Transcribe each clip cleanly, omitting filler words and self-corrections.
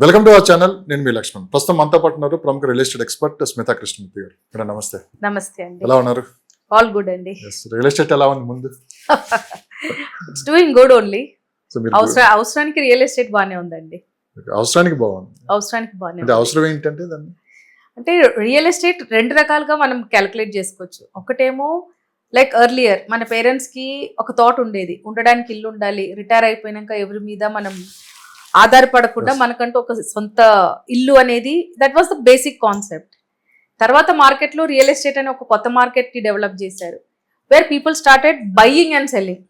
Welcome to our channel. నేను మీ లక్ష్మణ్. ప్రస్తుతం మనతో పాటు ఉన్నారు ప్రముఖ real estate expert Smita Krishnamurthy గారు. మేడం నమస్తే. నమస్తే అండి. ఎలా ఉన్నారు? ఆల్ గుడ్ అండి. రియల్ ఎస్టేట్ ఎలా ఉంది ముందు? It's doing good only. So మీరు అవసరానికి రియల్ ఎస్టేట్ బాగానే ఉందండి. అవసరానికి బాగుంది. అవసరానికి బాగానే అంటే అవసరం ఏంటంటే దాన్ని అంటే రియల్ ఎస్టేట్ రెండు రకాలుగా మనం క్యాలిక్యులేట్ చేసుకోవచ్చు. ఒకటేమో లైక్ ఎర్లియర్ మన పేరెంట్స్ కి ఒక థాట్ ఉండేది, ఉండడానికి ఇల్లు ఉండాలి, రిటైర్ అయిపోయినాక ఎవరి మీద మనం ఆధారపడకుండా మనకంటూ ఒక సొంత ఇల్లు అనేది, that was the basic concept. తర్వాత మార్కెట్లో రియల్ ఎస్టేట్ అనే ఒక కొత్త మార్కెట్ కి డెవలప్ చేశారు, where people started buying and selling.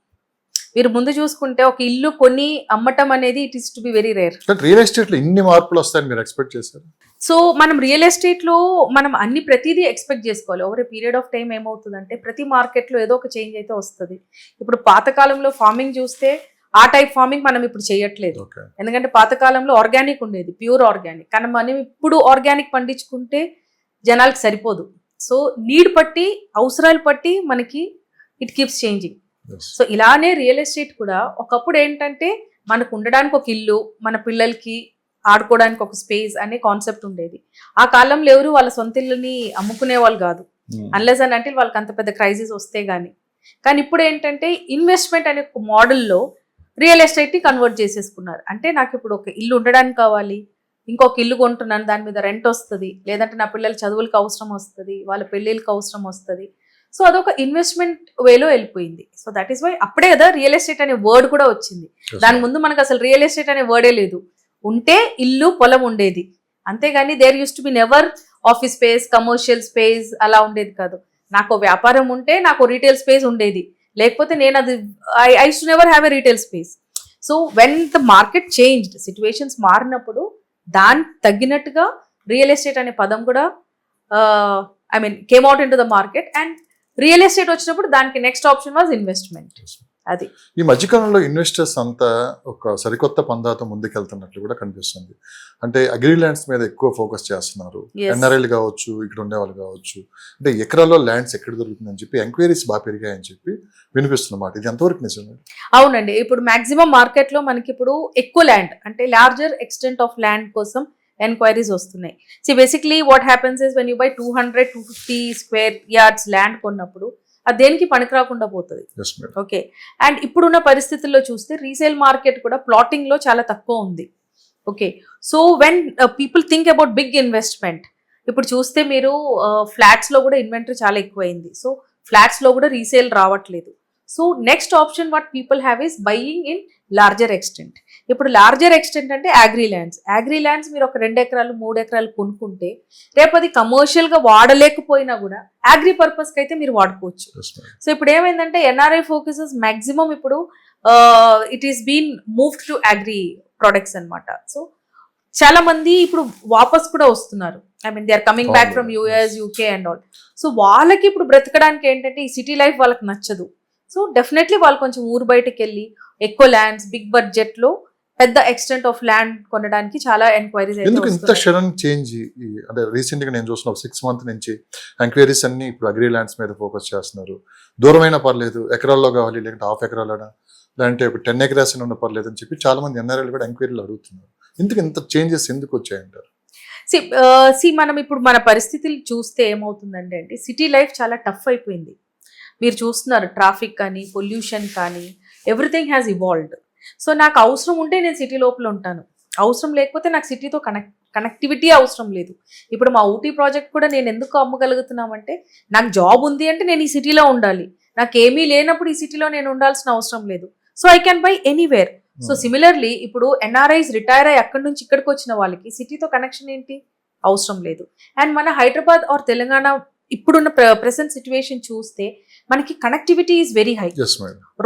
మీరు ముందు చూసుకుంటే ఒక ఇల్లు కొని అమ్మటం అనేది it is to be very rare. Real estate లో ఇన్ని మార్పులు వస్తాయని మీరు ఎక్స్పెక్ట్ చేశారు? సో మనం రియల్ ఎస్టేట్ లో మనం ప్రతిదీ ఎక్స్పెక్ట్ చేసుకోవాలి. Over a period of time ఏమవుతుందంటే ప్రతి మార్కెట్ లో ఏదో ఒక చేంజ్ అయితే వస్తుంది. ఇప్పుడు పాతకాలంలో ఫార్మింగ్ చూస్తే ఆ టైప్ ఫార్మింగ్ మనం ఇప్పుడు చేయట్లేదు. ఎందుకంటే పాతకాలంలో ఆర్గానిక్ ఉండేది, ప్యూర్ ఆర్గానిక్. కానీ మనం ఇప్పుడు ఆర్గానిక్ పండించుకుంటే జనాలకు సరిపోదు. సో నీడ్ పట్టి, అవసరాలు పట్టి మనకి ఇట్ కీప్స్ చేంజింగ్. సో ఇలానే రియల్ ఎస్టేట్ కూడా ఒకప్పుడు ఏంటంటే మనకు ఉండడానికి ఒక ఇల్లు, మన పిల్లలకి ఆడుకోవడానికి ఒక స్పేస్ అనే కాన్సెప్ట్ ఉండేది. ఆ కాలంలో ఎవరు వాళ్ళ సొంత ఇల్లుని అమ్ముకునే వాళ్ళు కాదు, అన్లెస్ అని అంటే వాళ్ళకి అంత పెద్ద క్రైసిస్ వస్తే గానీ. కానీ ఇప్పుడు ఏంటంటే ఇన్వెస్ట్మెంట్ అనే ఒక మోడల్లో రియల్ ఎస్టేట్ని కన్వర్ట్ చేసేసుకున్నారు. అంటే నాకు ఇప్పుడు ఒక ఇల్లు ఉండడానికి కావాలి, ఇంకొక ఇల్లు కొంటున్నాను, దాని మీద రెంట్ వస్తుంది, లేదంటే నా పిల్లల చదువులకు అవసరం వస్తుంది, వాళ్ళ పెళ్ళిళ్ళకి అవసరం వస్తుంది. సో అదొక ఇన్వెస్ట్మెంట్ వేలో వెళ్ళిపోయింది. సో దట్ ఈస్ వై అప్పుడే కదా రియల్ ఎస్టేట్ అనే వర్డ్ కూడా వచ్చింది. దాని ముందు మనకు అసలు రియల్ ఎస్టేట్ అనే వర్డే లేదు. ఉంటే ఇల్లు పొలం ఉండేది, అంతేగాని there use to be never office space, commercial space అలా ఉండేది కాదు. నాకు వ్యాపారం ఉంటే నాకు రీటైల్ స్పేస్ ఉండేది, లేకపోతే నేను అది I to never have a retail space. So when the market changed, situations మారినప్పుడు దానికి తగ్గినట్టుగా రియల్ ఎస్టేట్ అనే పదం కూడా came out in to the market. And real estate వచ్చినప్పుడు దానికి నెక్స్ట్ ఆప్షన్ వాజ్ ఇన్వెస్ట్మెంట్. అది ఈ మధ్యకాలంలో ఇన్వెస్టర్స్ అంతా ఒక సరికొత్త పందాతో ముందుకెళ్తున్నట్లు కూడా కనిపిస్తుంది. అంటే అగ్రి ల్యాండ్స్ మీద ఎక్కువ ఫోకస్ చేస్తున్నారు. ఎన్ఆర్ఐలు కావచ్చు, ఇక్కడ ఉండేవాళ్ళు కావచ్చు, అంటే ఎకరాల్లో ల్యాండ్స్ ఎక్కడ దొరుకుతుందని చెప్పి ఎంక్వైరీస్ బాగా పెరిగాయని చెప్పి వినిపిస్తున్నమాట. ఇది ఎంతవరకు నిజమే? అవునండి. ఇప్పుడు మాక్సిమం మార్కెట్ లో మనకి ఇప్పుడు ఎక్కువ ల్యాండ్ అంటే లార్జర్ ఎక్స్టెంట్ ఆఫ్ ల్యాండ్ కోసం ఎంక్వైరీస్ వస్తున్నాయి. So basically what happens is when you by 200-250 square yards land కొన్నప్పుడు అది దేనికి పనికి రాకుండా పోతుంది. ఓకే. అండ్ ఇప్పుడున్న పరిస్థితుల్లో చూస్తే రీసేల్ మార్కెట్ కూడా ప్లాటింగ్ లో చాలా తక్కువ ఉంది. Okay. So when people think about big investment, ఇప్పుడు చూస్తే మీరు ఫ్లాట్స్ లో కూడా ఇన్వెంటరీ చాలా ఎక్కువైంది. సో ఫ్లాట్స్ లో కూడా రీసేల్ రావట్లేదు. So next option what people have is buying in larger extent. ఇప్పుడు లార్జర్ ఎక్స్టెంట్ అంటే అగ్రి ల్యాండ్స్. అగ్రి ల్యాండ్స్ మీరు ఒక 2 ఎకరాలు 3 ఎకరాలు కొనుక్కుంటే రేపు అది కమర్షియల్ గా వాడలేకపోయినా కూడా అగ్రి పర్పస్ కి అయితే మీరు వాడుకోవచ్చు. సో ఇప్పుడు ఏమైందంటే ఎన్ఆర్ఐ ఫోకసెస్ మాక్సిమం ఇప్పుడు it is been moved to agri products అన్నమాట. సో చాలా మంది ఇప్పుడు వాపస్ కూడా వస్తున్నారు. They are coming back from US, UK and all. So వాళ్ళకి ఇప్పుడు బ్రతకడానికి ఏంటంటే ఈ సిటీ లైఫ్ వాళ్ళకి నచ్చదు. సో డెఫినెట్లీ వాళ్ళు కొంచెం ఊరు బయటకు వెళ్ళి ఎక్కువ ల్యాండ్స్, బిగ్ బడ్జెట్ లో పెద్ద ఎక్స్టెంట్ ఆఫ్ ల్యాండ్ కొనడానికి చాలా ఎంక్వైరీస్. ఎందుకు ఇంత సడన్ చేంజ్? అంటే రీసెంట్ గా నేను చూసిన 6 months నుంచి ఎంక్వైరీస్ అన్ని ఇప్పుడు అగ్రి ల్యాండ్స్ మీద ఫోకస్ చేస్తున్నారు. దూరమైనా పర్లేదు, ఎకరాల్లో కావాలి, లేకపోతే హాఫ్ ఎకరాలైనా, లేదంటే ఇప్పుడు 10 acres ఉన్న పర్లేదు అని చెప్పి చాలా మంది ఎన్ఆర్ఐలు కూడా ఎంక్వైరీలు అడుగుతున్నారు. ఎందుకు ఇంత చేంజెస్ ఎందుకు వచ్చాయంటారు? మనం ఇప్పుడు మన పరిస్థితులు చూస్తే ఏమవుతుందంటే అండి, సిటీ లైఫ్ చాలా టఫ్ అయిపోయింది. మీరు చూస్తున్నారు ట్రాఫిక్ కానీ, పొల్యూషన్ కానీ, ఎవ్రీథింగ్ హ్యాస్ ఇవాల్వ్డ్. సో నాకు అవసరం ఉంటే నేను సిటీ లోపల ఉంటాను, అవసరం లేకపోతే నాకు సిటీతో కనెక్టివిటీ అవసరం లేదు. ఇప్పుడు మా ఊటీ ప్రాజెక్ట్ కూడా నేను ఎందుకు అమ్మగలుగుతున్నామంటే నాకు జాబ్ ఉంది అంటే నేను ఈ సిటీలో ఉండాలి, నాకు ఏమీ లేనప్పుడు ఈ సిటీలో నేను ఉండాల్సిన అవసరం లేదు. So I can buy anywhere. So similarly ఇప్పుడు ఎన్ఆర్ఐస్ రిటైర్ అయ్యి అక్కడి నుంచి ఇక్కడికి వచ్చిన వాళ్ళకి సిటీతో కనెక్షన్ ఏంటి, అవసరం లేదు. అండ్ మన హైదరాబాద్ ఆర్ తెలంగాణ ఇప్పుడున్న ప్రెసెంట్ సిచ్యువేషన్ చూస్తే మనకి కనెక్టివిటీ ఈజ్ వెరీ హై.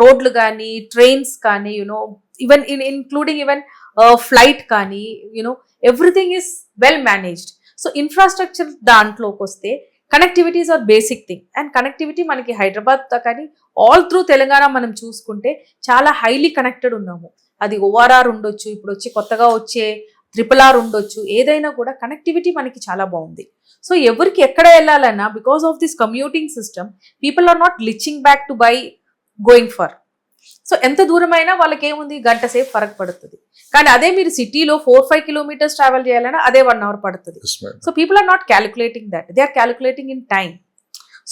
రోడ్లు కానీ, ట్రైన్స్ కానీ, ఈవెన్ ఇన్క్లూడింగ్ ఈవెన్ ఫ్లైట్ కానీ, everything is well managed. So infrastructure దాంట్లోకి వస్తే connectivities are basic thing. And connectivity మనకి హైదరాబాద్ కానీ ఆల్ త్రూ తెలంగాణ మనం చూసుకుంటే చాలా హైలీ కనెక్టెడ్ ఉన్నాము. అది ఓఆర్ఆర్ ఉండొచ్చు, ఇప్పుడు కొత్తగా వచ్చే RRR ఉండొచ్చు, ఏదైనా కూడా కనెక్టివిటీ మనకి చాలా బాగుంది. సో ఎవరికి ఎక్కడ వెళ్ళాలన్నా because of this commuting system people are not leaching back to by going for. So ఎంత దూరమైనా వాళ్ళకి ఏముంది, గంట సేపు ఫరక్ పడుతుంది. కానీ అదే మీరు సిటీలో 4-5 కిలోమీటర్స్ ట్రావెల్ చేయాలన్నా అదే 1 అవర్ పడుతుంది. Yes, madam. So people are not calculating that, they are calculating in time.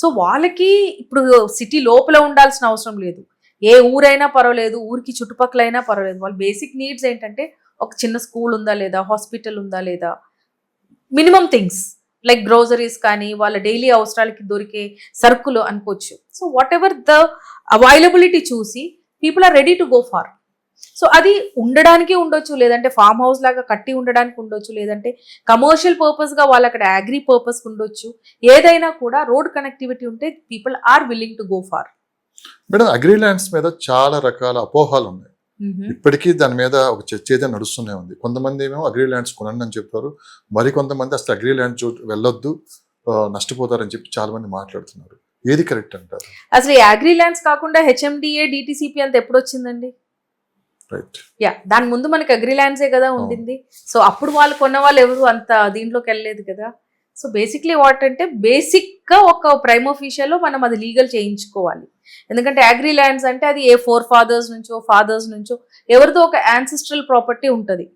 So వాళ్ళకి ఇప్పుడు సిటీ లోపల ఉండాల్సిన అవసరం లేదు, ఏ ఊరైనా పర్వాలేదు, ఊరికి చుట్టుపక్కలైనా పర్వాలేదు. వాళ్ళ బేసిక్ నీడ్స్ ఏంటంటే ఒక చిన్న స్కూల్ ఉందా లేదా, హాస్పిటల్ ఉందా లేదా, మినిమం థింగ్స్ లైక్ గ్రోసరీస్ కానీ వాళ్ళ డైలీ అవసరాలకి దొరికే సరుకులు అనుకోవచ్చు. So whatever the availability చూసి people are ready to go far. So అది ఉండడానికి ఉండొచ్చు, లేదంటే ఫామ్ హౌస్ లాగా కట్టి ఉండడానికి ఉండొచ్చు, లేదంటే కమర్షియల్ పర్పస్గా వాళ్ళు అక్కడ అగ్రి పర్పస్ ఉండొచ్చు. ఏదైనా కూడా రోడ్ కనెక్టివిటీ ఉంటే people are willing to go far. Madam, agri lands మీద చాలా రకాల అపోహాలు ఉన్నాయి. ఇప్పటికీ దాని మీద ఒక చర్చ అయితే నడుస్తూనే ఉంది. కొంతమంది ఏమో అగ్రి ల్యాండ్స్ కొనండి అని చెప్తారు, మరి కొంతమంది అసలు అగ్రి ల్యాండ్స్ వెళ్ళొద్దు, నష్టపోతారని చెప్పి చాలా మంది మాట్లాడుతున్నారు. ఏది కరెక్ట్ అంటారు? అసలు ఈ అగ్రి ల్యాండ్స్ కాకుండా హెచ్ఎండిఏ డిటిసిపి అంత ఎప్పుడు వచ్చిందండి? రైట్. యా, దాని ముందు మనకి అగ్రి ల్యాండ్సే కదా ఉండింది. సో అప్పుడు వాళ్ళు కొన్న వాళ్ళు ఎవరు అంత దీంట్లోకి వెళ్ళలేదు కదా. సో బేసిక్లీ వాట్ అంటే బేసిక్గా ఒక ప్రైమ్ ఆఫీషియల్లో మనం అది లీగల్ చేయించుకోవాలి. ఎందుకంటే అగ్రి ల్యాండ్స్ అంటే అది ఏ ఫాదర్స్ నుంచో ఎవరిదో ఒక యాన్సిస్ట్రల్ ప్రాపర్టీ ఉంటుంది.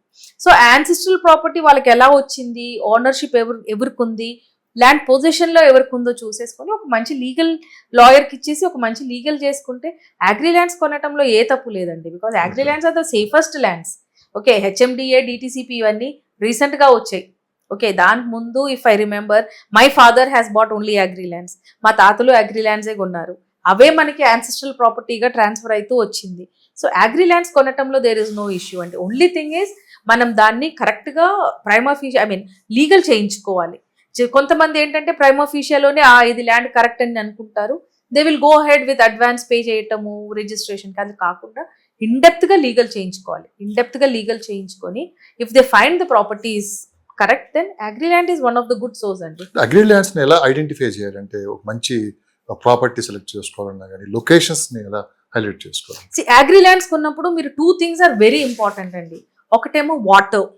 సో యాన్సిస్ట్రల్ ప్రాపర్టీ వాళ్ళకి ఎలా వచ్చింది, ఓనర్షిప్ ఎవరికి ఉంది, ల్యాండ్ పొజిషన్లో ఎవరికి ఉందో చూసేసుకొని ఒక మంచి లీగల్ లాయర్కి ఇచ్చేసి ఒక మంచి లీగల్ చేసుకుంటే అగ్రి ల్యాండ్స్ కొనటంలో ఏ తప్పు లేదండి. Because agri lands are the safest lands. Okay, HMDA DTCP ఇవన్నీ రీసెంట్గా వచ్చాయి. ఓకే, దానికి ముందు if I remember my father has bought only agri lands. మా తాతలు అగ్రి ల్యాండ్సే కొన్నారు, అవే మనకి యాన్సిస్ట్రల్ ప్రాపర్టీగా ట్రాన్స్ఫర్ అవుతూ వచ్చింది. సో అగ్రి ల్యాండ్స్ కొనటంలో దేర్ ఇస్ నో ఇష్యూ అండి. ఓన్లీ థింగ్ ఈజ్ మనం దాన్ని కరెక్ట్గా ప్రైమ్ ఆఫీషియల్ లీగల్ చేయించుకోవాలి. కొంతమంది ఏంటంటే ప్రైమ్ ఆఫీషియల్లోనే ఇది ల్యాండ్ కరెక్ట్ అని అనుకుంటారు, they will go head with advance pay చేయటము రిజిస్ట్రేషన్. అది కాకుండా ఇన్డెప్త్గా లీగల్ చేయించుకొని if they find the properties correct, then agri land is one of the good source అండి. అగ్రి ల్యాండ్స్ ని ఎలా ఐడెంటిఫై చేయాలంటే ఒక మంచి ప్రాపర్టీ సెలెక్ట్ చేసుకోవాలన్నా కానీ లొకేషన్స్ ని ఎలా హైలైట్ చేసుకోవాలి? అగ్రి ల్యాండ్స్ కొన్నప్పుడు మీరు 2 థింగ్స్ ఆర్ వెరీ ఇంపార్టెంట్ అండి. ఒకటేమో water,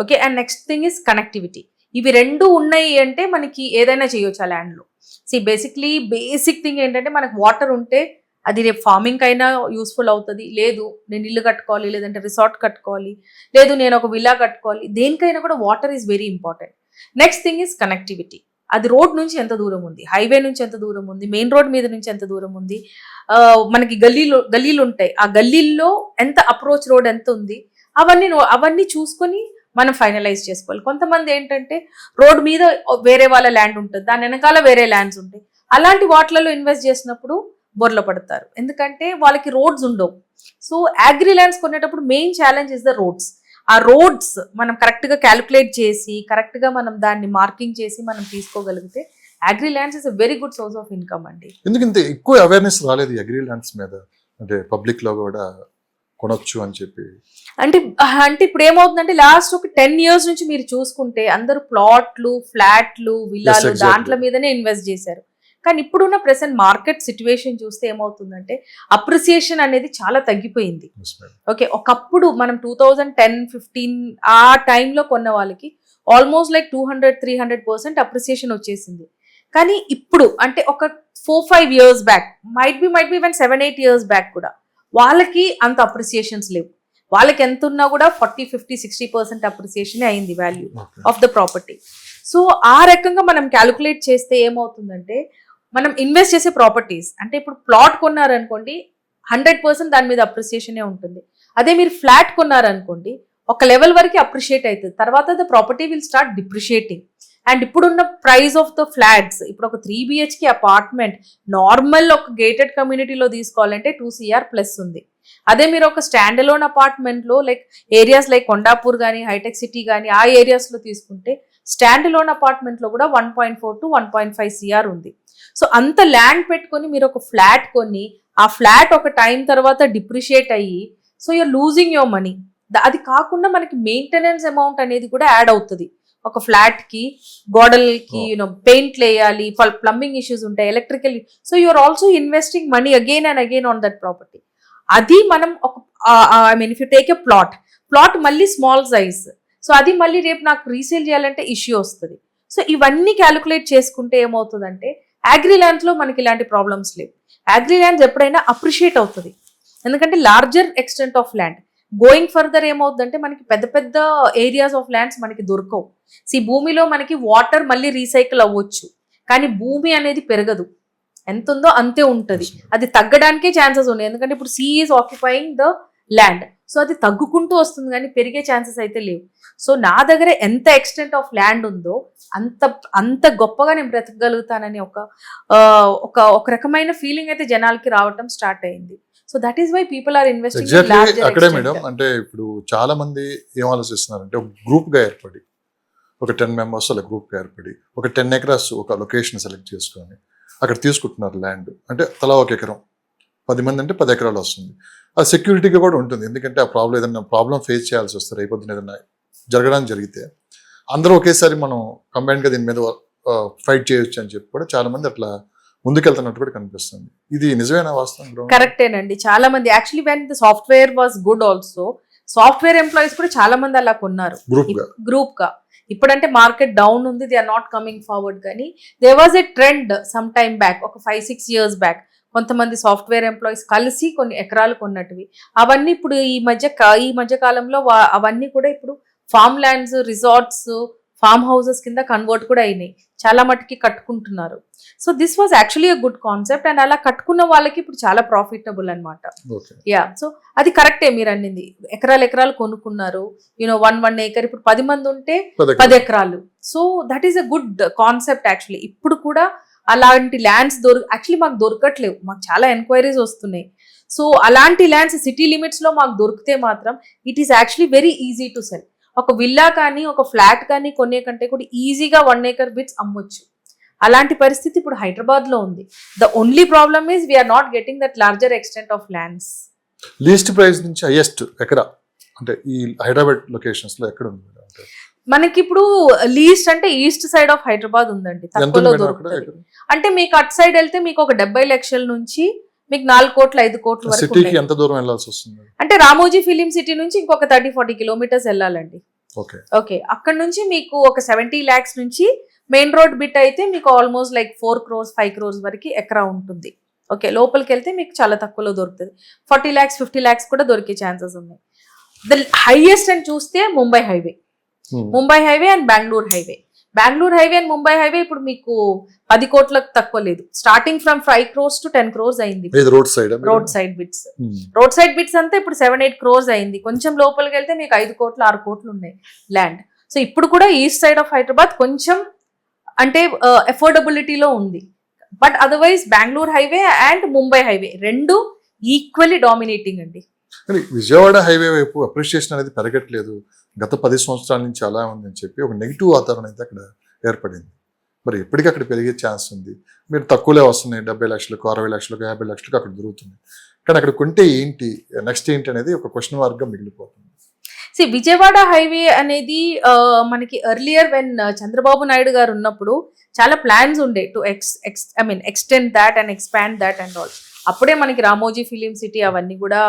okay, and next thing is connectivity. ఇవి 2 ఉన్నాయి అంటే మనకి ఏదైనా చేయొచ్చు ఆ ల్యాండ్లో. బేసిక్ థింగ్ ఏంటంటే మనకు వాటర్ ఉంటే అది రేపు ఫార్మింగ్ అయినా యూస్ఫుల్ అవుతుంది. లేదు నేను ఇల్లు కట్టుకోవాలి, లేదంటే రిసార్ట్ కట్టుకోవాలి, లేదు నేను ఒక విల్లా కట్టుకోవాలి, దేనికైనా కూడా water is very important. Next thing is connectivity. అది రోడ్ నుంచి ఎంత దూరం ఉంది, హైవే నుంచి ఎంత దూరం ఉంది, మెయిన్ రోడ్ మీద నుంచి ఎంత దూరం ఉంది, మనకి గల్లీలు ఉంటాయి, ఆ గల్లీల్లో ఎంత అప్రోచ్ రోడ్ ఎంత ఉంది, అవన్నీ చూసుకొని మనం ఫైనలైజ్ చేసుకోవాలి. కొంతమంది ఏంటంటే రోడ్ మీద వేరే వాళ్ళ ల్యాండ్ ఉంటుంది, దాని వెనకాల వేరే ల్యాండ్స్ ఉంటాయి, అలాంటి వాటిలలో ఇన్వెస్ట్ చేసినప్పుడు బొర్ల పడతారు, ఎందుకంటే వాళ్ళకి రోడ్స్ ఉండవు. సో అగ్రి ల్యాండ్స్ కొనేటప్పుడు main challenge is the roads. ఆ రోడ్స్ మనం కరెక్ట్గా క్యాలిక్యులేట్ చేసి కరెక్ట్గా మనం దాన్ని మార్కింగ్ చేసి మనం తీసుకోగలిగితే agri lands is a very good source of income అండి. ఎందుకంటే ఎక్కువ అవేర్నెస్ రాలేదు అగ్రి ల్యాండ్స్ మీద, అంటే పబ్లిక్ లో కూడా కొనొచ్చు అని చెప్పి. అంటే ఇప్పుడు ఏమవుతుందంటే లాస్ట్ ఒక 10 years నుంచి మీరు చూసుకుంటే అందరూ ప్లాట్లు, ఫ్లాట్లు, విల్లాలు దాంట్ల మీదనే ఇన్వెస్ట్ చేశారు. కానీ ఇప్పుడున్న ప్రెసెంట్ మార్కెట్ సిచ్యువేషన్ చూస్తే ఏమవుతుందంటే అప్రిసియేషన్ అనేది చాలా తగ్గిపోయింది. ఓకే, ఒకప్పుడు మనం 2010-15 ఆ టైంలో కొన్న వాళ్ళకి ఆల్మోస్ట్ లైక్ 200-300% అప్రిసియేషన్ వచ్చేసింది. కానీ ఇప్పుడు అంటే ఒక 4-5 years back, might be even 7-8 years back కూడా వాళ్ళకి అంత అప్రిసియేషన్స్ లేవు. వాళ్ళకి ఎంత ఉన్నా కూడా 40-50-60% అప్రిసియేషన్ అయింది value of the property. So ఆ రకంగా మనం క్యాలిక్యులేట్ చేస్తే ఏమవుతుందంటే మనం ఇన్వెస్ట్ చేసే ప్రాపర్టీస్ అంటే ఇప్పుడు ప్లాట్ కొన్నారనుకోండి 100% దాని మీద అప్రిసియేషనే ఉంటుంది. అదే మీరు ఫ్లాట్ కొన్నారనుకోండి ఒక లెవెల్ వరకు అప్రిషియేట్ అవుతుంది, తర్వాత the property will start depreciating. And ఇప్పుడున్న ప్రైస్ ఆఫ్ ద ఫ్లాట్స్, ఇప్పుడు ఒక 3 BHK అపార్ట్మెంట్ నార్మల్ ఒక గేటెడ్ కమ్యూనిటీలో తీసుకోవాలంటే 2 CR ప్లస్ ఉంది. అదే మీరు ఒక స్టాండ్ అలోన్ అపార్ట్మెంట్లో లైక్ ఏరియాస్ లైక్ కొండాపూర్ కానీ హైటెక్ సిటీ కానీ ఆ ఏరియాస్లో తీసుకుంటే స్టాండ్ అలోన్ అపార్ట్మెంట్లో కూడా 1.4 to 1.5 CR ఉంది. సో అంత ల్యాండ్ పెట్టుకొని మీరు ఒక ఫ్లాట్ కొని ఆ ఫ్లాట్ ఒక టైం తర్వాత డిప్రిషియేట్ అయ్యి so you're losing your money. అది కాకుండా మనకి మెయింటెనెన్స్ అమౌంట్ అనేది కూడా యాడ్ అవుతుంది. ఒక ఫ్లాట్కి గోడలకి పెయింట్లు వేయాలి, ప్లంబింగ్ ఇష్యూస్ ఉంటాయి, electrical. So you're also investing money again and again on that property. అది మనం ఒక if you take a plot మళ్ళీ స్మాల్ సైజ్, సో అది మళ్ళీ రేపు నాకు రీసేల్ చేయాలంటే ఇష్యూ వస్తుంది. సో ఇవన్నీ క్యాలిక్యులేట్ చేసుకుంటే ఏమవుతుందంటే అగ్రి ల్యాండ్స్లో మనకి ఇలాంటి ప్రాబ్లమ్స్ లేవు. అగ్రి ల్యాండ్స్ ఎప్పుడైనా అప్రిషియేట్ అవుతుంది. ఎందుకంటే larger extent of land. Going further ఏమవుతుందంటే మనకి పెద్ద పెద్ద ఏరియాస్ ఆఫ్ ల్యాండ్స్ మనకి దొరకవు. భూమిలో మనకి వాటర్ మళ్ళీ రీసైకిల్ అవ్వచ్చు, కానీ భూమి అనేది పెరగదు, ఎంత ఉందో అంతే ఉంటుంది. అది తగ్గడానికే ఛాన్సెస్ ఉన్నాయి, ఎందుకంటే ఇప్పుడు she is occupying the land. So అది తగ్గుకుంటూ వస్తుంది కానీ పెరిగే ఛాన్సెస్ అయితే లేవు. సో నా దగ్గర ఎంత ఎక్స్టెంట్ ఆఫ్ ల్యాండ్ ఉందో అంత గొప్పగా నేను బ్రతకగలుగుతానని ఒక రకమైన ఫీలింగ్ అయితే జనాలకి రావటం స్టార్ట్ అయింది. So that is why people are investing. Exactly అక్కడే మేడం. అంటే ఇప్పుడు చాలా మంది ఏం ఆలోచిస్తున్నారంటే ఒక గ్రూప్ గా ఏర్పడి, ఒక 10 members అలా గ్రూప్ గా ఏర్పడి ఒక 10 acres ఒక లొకేషన్ సెలెక్ట్ చేసుకొని అక్కడ తీసుకుంటున్నారు ల్యాండ్. అంటే తలా 1 ఎకరం, 10 మంది అంటే 10 ఎకరాలు వస్తుంది. ఆ సెక్యూరిటీగా కూడా ఉంటుంది, ఎందుకంటే ఆ ఏదైనా ప్రాబ్లం ఫేస్ చేయాల్సి వస్తారు, రేపొద్దున ఏదైనా జరగడానికి జరిగితే అందరూ ఒకేసారి మనం కంబైన్గా దీని మీద ఫైట్ చేయొచ్చు అని చెప్పి కూడా చాలా మంది అట్లా ముందుకెళ్తున్నట్టు కూడా కనిపిస్తుంది. ఇది నిజమేనా వాస్తవం? కరెక్టేనండి. చాలా మంది actually when the software was good also, software employees కూడా చాలా మంది అలా కొన్నారు గ్రూప్ గా. ఇప్పుడంటే మార్కెట్ డౌన్ ఉంది, they are not coming forward, కానీ they was a trend some time back, ఒక 5-6 years బ్యాక్ కొంతమంది సాఫ్ట్వేర్ ఎంప్లాయీస్ కలిసి కొన్ని ఎకరాలు కొన్నట్టువి. అవన్నీ ఇప్పుడు ఈ మధ్య కాలంలో అవన్నీ కూడా ఇప్పుడు farm lands, resorts, farm houses కింద కన్వర్ట్ కూడా అయినాయి, చాలా మటుకి కట్టుకుంటున్నారు. So this was actually a good concept, and అలా కట్టుకున్న వాళ్ళకి ఇప్పుడు చాలా ప్రాఫిటబుల్ అనమాట. యా, సో అది కరెక్టే మీరు అన్నింది. ఎకరాలు కొనుక్కున్నారు, 1 acre, ఇప్పుడు 10 మంది ఉంటే 10 ఎకరాలు. So that is a good concept actually. ఇప్పుడు కూడా అలాంటి ల్యాండ్స్ యాక్చువల్లీ మాకు దొరకట్లేవు, మాకు చాలా ఎంక్వైరీస్ వస్తున్నాయి. సో అలాంటి ల్యాండ్స్ సిటీ లిమిట్స్ లో మాకు దొరికితే మాత్రం it is actually very easy to cell. ఒక విల్లా కానీ ఒక ఫ్లాట్ కానీ కొనే కంటే కూడా ఈజీగా 1 acre బిట్స్ అమ్మొచ్చు. అలాంటి పరిస్థితి ఇప్పుడు హైదరాబాద్ లో ఉంది. The only problem is we're not getting that larger extent of lands. Least price నుంచి హైయెస్ట్ ఎకరా అంటే ఈ హైదరాబాద్ లొకేషన్స్ లో ఎక్కడ ఉంది? మనకి ఇప్పుడు లీస్ట్ అంటే ఈస్ట్ సైడ్ ఆఫ్ హైదరాబాద్ ఉందండి, తక్కువలో దొరుకుతుంది. అంటే మీకు అటు సైడ్ వెళ్తే మీకు ఒక 70 లక్షల నుంచి మీకు 4 కోట్ల 5 కోట్ల వరకు. సిటీకి ఎంత దూరం వెళ్ళాల్సి వస్తుంది? అంటే రామోజీ ఫిలిం సిటీ నుంచి ఇంకొక 30-40 kilometers వెళ్ళాలండి. ఓకే, అక్కడ నుంచి మీకు ఒక 70 lakhs నుంచి మెయిన్ రోడ్ బిట్ అయితే మీకు ఆల్మోస్ట్ లైక్ 4 crores 5 crores వరకు ఎకరా ఉంటుంది. ఓకే, లోపలికి వెళ్తే మీకు చాలా తక్కువలో దొరుకుతుంది. 40 lakhs 50 lakhs కూడా దొరికే ఛాన్సెస్ ఉన్నాయి. ద హైయెస్ట్ అని చూస్తే Mumbai highway and Bengaluru highway and Mumbai highway ఇప్పుడు మీకు 10 కోట్లకు తక్కువ లేదు. Starting from 5 crores to 10 crores అయింది రోడ్ సైడ్ బిట్స్ అంతా ఇప్పుడు 7-8 crores అయింది. కొంచెం లోపలికి వెళ్తే మీకు 5 కోట్లు 6 కోట్లు ఉన్నాయి ల్యాండ్. సో ఇప్పుడు కూడా ఈస్ట్ సైడ్ ఆఫ్ హైదరాబాద్ కొంచెం అంటే అఫోర్డబిలిటీలో ఉంది. But otherwise Bengaluru highway and Mumbai highway రెండు ఈక్వల్లీ డామినేటింగ్ అండి. విజయవాడ హైవే వైపు అప్రిషియేషన్ అనేది పెరగట్లేదు, గత 10 సంవత్సరాల నుంచి అలా ఉందని చెప్పి ఒక నెగిటివ్ వాతావరణం అయితే అక్కడ ఏర్పడింది. మరి ఎప్పటికీ అక్కడ పెరిగే ఛాన్స్ ఉంది. మీరు తక్కువలే వస్తున్నాయి, 70 లక్షలకు 60 లక్షలకు 50 లక్షలకు అక్కడ దొరుకుతుంది, కానీ అక్కడ కొంటే ఏంటి నెక్స్ట్ ఏంటి అనేది ఒక క్వశ్చన్ మార్క్గా మిగిలిపోతుంది. విజయవాడ హైవే అనేది మనకి ఎర్లియర్ వెన్ చంద్రబాబు నాయుడు గారు ఉన్నప్పుడు చాలా ప్లాన్స్ ఉండే to extend that and expand that and all. అప్పుడే మనకి రామోజీ ఫిలిం సిటీ అవన్నీ కూడా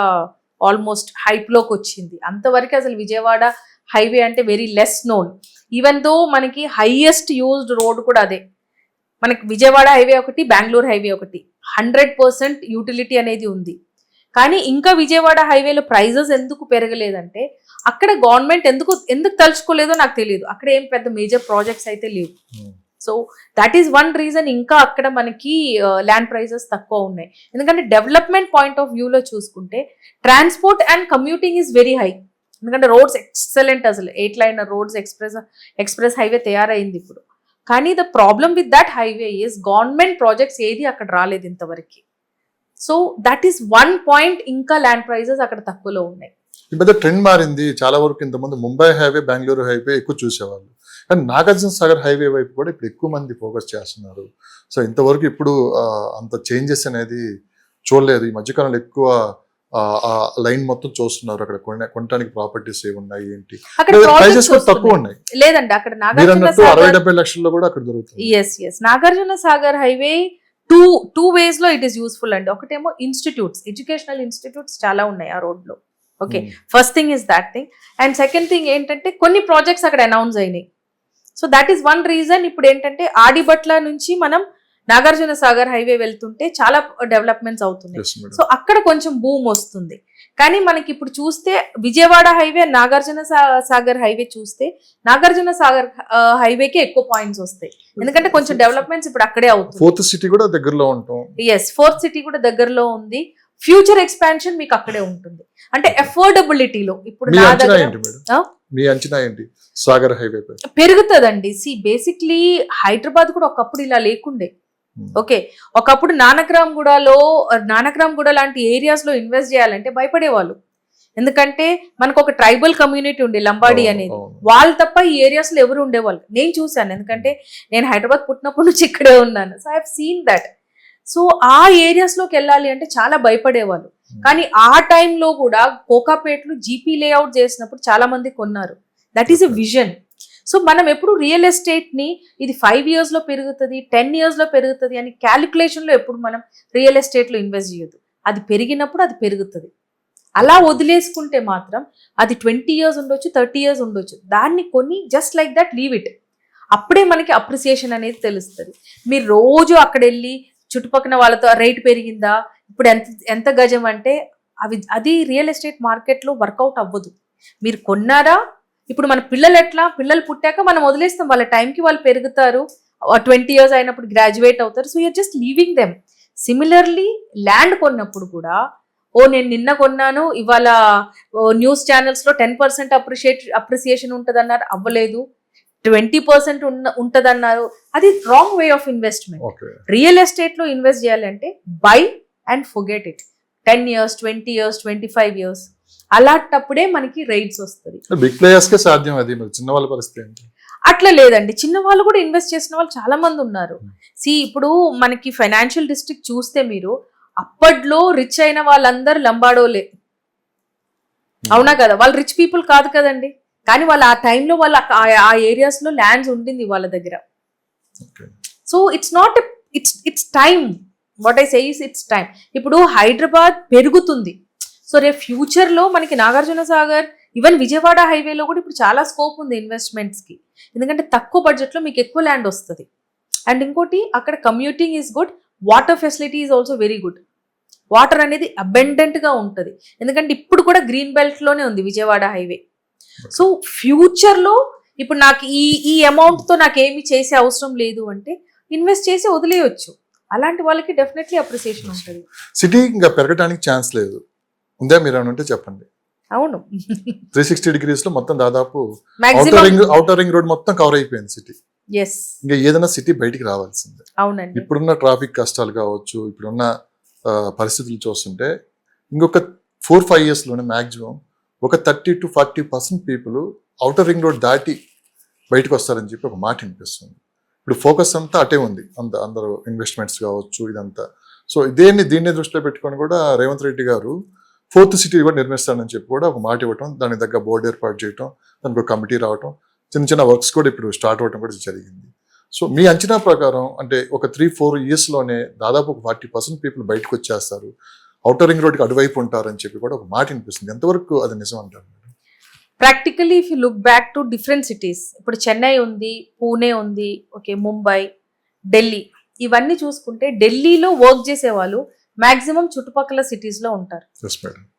ఆల్మోస్ట్ హైప్లోకి వచ్చింది. అంతవరకు అసలు విజయవాడ హైవే అంటే very less known. Even though మనకి హైయెస్ట్ యూజ్డ్ రోడ్ కూడా అదే, మనకి విజయవాడ హైవే ఒకటి, బెంగళూరు హైవే ఒకటి, 100% యూటిలిటీ అనేది ఉంది. కానీ ఇంకా విజయవాడ హైవేలో ప్రైజెస్ ఎందుకు పెరగలేదంటే అక్కడ గవర్నమెంట్ ఎందుకు తలుచుకోలేదో నాకు తెలియదు. అక్కడ ఏం పెద్ద మేజర్ ప్రాజెక్ట్స్ అయితే లేవు. So that is one reason ఇంకా అక్కడ మనకి ల్యాండ్ ప్రైజెస్ తక్కువ ఉన్నాయి. ఎందుకంటే డెవలప్మెంట్ పాయింట్ ఆఫ్ వ్యూలో చూసుకుంటే transport and commuting is very high. ఎందుకంటే రోడ్స్ ఎక్సలెంట్, అసలు 8-lane రోడ్స్, ఎక్స్ప్రెస్ హైవే తయారైంది ఇప్పుడు. కానీ the problem with that highway is government projects ఏది అక్కడ రాలేదు ఇంతవరకు. So that is one point, ఇంకా ల్యాండ్ ప్రైజెస్ అక్కడ తక్కువలో ఉన్నాయి. ఈ మధ్య ట్రెండ్ మారింది. చాలా వరకు ఇంతకుముందు ముంబై హైవే, బెంగళూరు హైవే ఎక్కువ చూసేవాళ్ళు, కానీ నాగార్జున సాగర్ హైవే వైపు కూడా ఇప్పుడు ఎక్కువ మంది ఫోకస్ చేస్తున్నారు. సో ఇంతవరకు ఇప్పుడు అంత చేంజెస్ అనేది చూడలేదు. ఈ మధ్యకాలంలో ఎక్కువ లైన్ మొత్తం చూస్తున్నారు. అక్కడ కొనడానికి ప్రాపర్టీస్ ఏమి ఉన్నాయి ఏంటి, ప్రైజెస్ కూడా తక్కువ ఉన్నాయి. లేదండి అక్కడ 60-70 లక్షల్లో కూడా అక్కడ దొరుకుతుంది. Yes Nagarjuna Sagar highway two ways లో ఇట్ ఈస్ యూస్ఫుల్ అండి. ఒకటేమో ఇన్స్టిట్యూట్స్, ఎడ్యుకేషనల్ ఇన్స్టిట్యూట్స్ చాలా ఉన్నాయి ఆ రోడ్ లో. Okay, first thing is that thing. And second thing ఏంటంటే కొన్ని ప్రాజెక్ట్స్ అక్కడ అనౌన్స్ అయినాయి. So that is one reason. ఇప్పుడు ఏంటంటే ఆడిబట్ల నుంచి మనం నాగార్జున సాగర్ హైవే వెళ్తుంటే చాలా డెవలప్మెంట్స్ అవుతున్నాయి. Yes, madam. సో అక్కడ కొంచెం బూమ్ వస్తుంది. కానీ మనకి ఇప్పుడు చూస్తే విజయవాడ హైవే, నాగార్జున సాగర్ హైవే చూస్తే నాగార్జున సాగర్ హైవేకి ఎక్కువ పాయింట్స్ వస్తాయి. ఎందుకంటే కొంచెం డెవలప్మెంట్స్ ఇప్పుడు అక్కడే అవుతుంది. 4th సిటీ కూడా దగ్గరలో ఉంటాం. ఎస్, 4th సిటీ కూడా దగ్గరలో ఉంది. ఫ్యూచర్ ఎక్స్పాన్షన్ మీకు అక్కడే ఉంటుంది. అంటే అఫోర్డబిలిటీలో ఇప్పుడు మీ నా అంచనా దగ్గర ఏంటి మేడం? మీ అంచనా ఏంటి సాగర్ హైవే పై? పెరుగుతుందండి. బేసిక్లీ హైదరాబాద్ కూడా ఒకప్పుడు ఇలా లేకుండే. ఓకే, ఒకప్పుడు నానక్రామ్గూడ లాంటి ఏరియాస్ లో ఇన్వెస్ట్ చేయాలంటే భయపడేవాళ్ళు. ఎందుకంటే మనకు ఒక ట్రైబల్ కమ్యూనిటీ ఉండే, లంబాడి అనేది. వాళ్ళు తప్ప ఈ ఏరియాస్ లో ఎవరు ఉండేవాళ్ళు నేను చూశాను. ఎందుకంటే నేను హైదరాబాద్ పుట్టినప్పటి నుంచి ఇక్కడే ఉన్నాను. So I have seen that. So ఆ ఏరియాస్ లోకి వెళ్ళాలి అంటే చాలా భయపడేవాళ్ళు. కానీ ఆ టైంలో కూడా కోకాపేటలో జీపీ లేఅవుట్ చేసినప్పుడు చాలా మంది కొన్నారు. That is a vision. So మనం ఎప్పుడు రియల్ ఎస్టేట్ ని ఇది 5 years లో పెరుగుతుంది, 10 years లో పెరుగుతుంది అని క్యాలిక్యులేషన్ లో ఎప్పుడు మనం రియల్ ఎస్టేట్ లో ఇన్వెస్ట్ చేయొద్దు. అది పెరిగినప్పుడు అది పెరుగుతుంది. అలా వదిలేసుకుంటే మాత్రం అది 20 years ఉండొచ్చు, 30 years ఉండొచ్చు. దాన్ని కొని just like that leave it. అప్పుడే మనకి అప్రిసియేషన్ అనేది తెలుస్తుంది. మీరు రోజు అక్కడ వెళ్ళి చుట్టుపక్కల వాళ్ళతో రేట్ పెరిగిందా, ఇప్పుడు ఎంత గజం అంటే అది రియల్ ఎస్టేట్ మార్కెట్లో వర్కౌట్ అవ్వదు. మీరు కొన్నారా, ఇప్పుడు మన పిల్లలు పుట్టాక మనం వదిలేస్తాం. వాళ్ళ టైంకి వాళ్ళు పెరుగుతారు. 20 years అయినప్పుడు గ్రాడ్యుయేట్ అవుతారు. So you're just leaving them. Similarly land కొన్నప్పుడు కూడా నేను నిన్న కొన్నాను, ఇవాళ న్యూస్ ఛానల్స్ లో 10% అప్రిసియేషన్ ఉంటదన్నారు, అవ్వలేదు. 20% ఉంటదన్నారు. అది wrong way of investment. Real estate లో ఇన్వెస్ట్ చేయాలంటే by and forget it. 10 years, 20 years, 25 years అలాంటప్పుడే మనకి రైట్స్ వస్తుంది. బిగ్ ప్లేయర్స్ కే సాధ్యం అది, మరి చిన్న వాళ్ళ పరిస్థితి ఏంటి? అట్లా లేదండి, చిన్న వాళ్ళు కూడా ఇన్వెస్ట్ చేసిన వాళ్ళు చాలా మంది ఉన్నారు. ఇప్పుడు మనకి ఫైనాన్షియల్ డిస్ట్రిక్ట్ చూస్తే మీరు అప్పట్లో రిచ్ అయిన వాళ్ళందరూ లంబాడోలే, అవునా కదా? వాళ్ళు రిచ్ పీపుల్ కాదు కదండి. కానీ వాళ్ళు ఆ టైంలో వాళ్ళు ఆ ఏరియాస్ లో ల్యాండ్స్ ఉండింది వాళ్ళ దగ్గర. So it's time. What I say is it's time. ఇప్పుడు హైదరాబాద్ పెరుగుతుంది. సో రేపు ఫ్యూచర్ లో మనకి నాగార్జున సాగర్, ఈవెన్ విజయవాడ హైవేలో కూడా ఇప్పుడు చాలా స్కోప్ ఉంది ఇన్వెస్ట్మెంట్స్ కి. ఎందుకంటే తక్కువ బడ్జెట్ లో మీకు ఎక్కువ ల్యాండ్ వస్తుంది. అండ్ ఇంకోటి, అక్కడ commuting is good, water facility is also very good. Water అనేది అబెండెంట్ గా ఉంటుంది. ఎందుకంటే ఇప్పుడు కూడా గ్రీన్ బెల్ట్ లోనే ఉంది విజయవాడ హైవే. సో ఫ్యూచర్ లో ఇప్పుడు నాకు ఈ అమౌంట్ తో నాకు ఏమి చేసే అవసరం లేదు అంటే ఇన్వెస్ట్ చేసి వదిలేయొచ్చు. అలాంటి వాళ్ళకి డెఫినెట్లీ అప్రిసియేషన్ ఉంటుంది. సిటీ ఇంకా పెరగడానికి ఛాన్స్ లేదు, ఉందా? మీరు ఏమైనా ఉంటే చెప్పండి. అవును, 360 degrees లో మొత్తం దాదాపు మాక్సిమం ఔటర్ రింగ్ రోడ్ మొత్తం కవర్ అయిపోయింది సిటీ. ఎస్, ఇంకా ఏదైనా సిటీ బయటికి రావాల్సిందే. అవునండి. ఇప్పుడున్న ట్రాఫిక్ కష్టాలు కావచ్చు, ఇప్పుడున్న పరిస్థితులు చూస్తుంటే ఇంకొక 4-5 years లోనే మాక్సిమం ఒక 30 to 40% people outer ring road దాటి బయటకు వస్తారని చెప్పి ఒక మాట వినిపిస్తుంది. ఇప్పుడు ఫోకస్ అంతా అటే ఉంది, అందరూ ఇన్వెస్ట్మెంట్స్ కావచ్చు ఇదంతా. సో దీన్ని దృష్టిలో పెట్టుకొని కూడా రేవంత్ రెడ్డి గారు 4th సిటీ కూడా నిర్మిస్తానని చెప్పి కూడా ఒక మాట ఇవ్వటం, దానికి తగ్గ బోర్డు ఏర్పాటు చేయటం, దానికి ఒక కమిటీ రావటం, చిన్న వర్క్స్ కూడా ఇప్పుడు స్టార్ట్ అవ్వటం కూడా జరిగింది. సో మీ అంచనా ప్రకారం అంటే ఒక 3-4 years లోనే దాదాపు ఒక 40% పీపుల్ బయటకు వచ్చేస్తారు, ఔటర్ రింగ్ రోడ్కి అటువైపు ఉంటారని చెప్పి కూడా ఒక మాట వినిపిస్తుంది. ఎంతవరకు అది నిజం అంటారు? Practically if you look back to different cities, ఇప్పుడు చెన్నై ఉంది, పూణే ఉంది, ఓకే, ముంబై, ఢిల్లీ, ఇవన్నీ చూసుకుంటే ఢిల్లీలో వర్క్ చేసే వాళ్ళు మాక్సిమం చుట్టుపక్కల సిటీస్ లో ఉంటారు.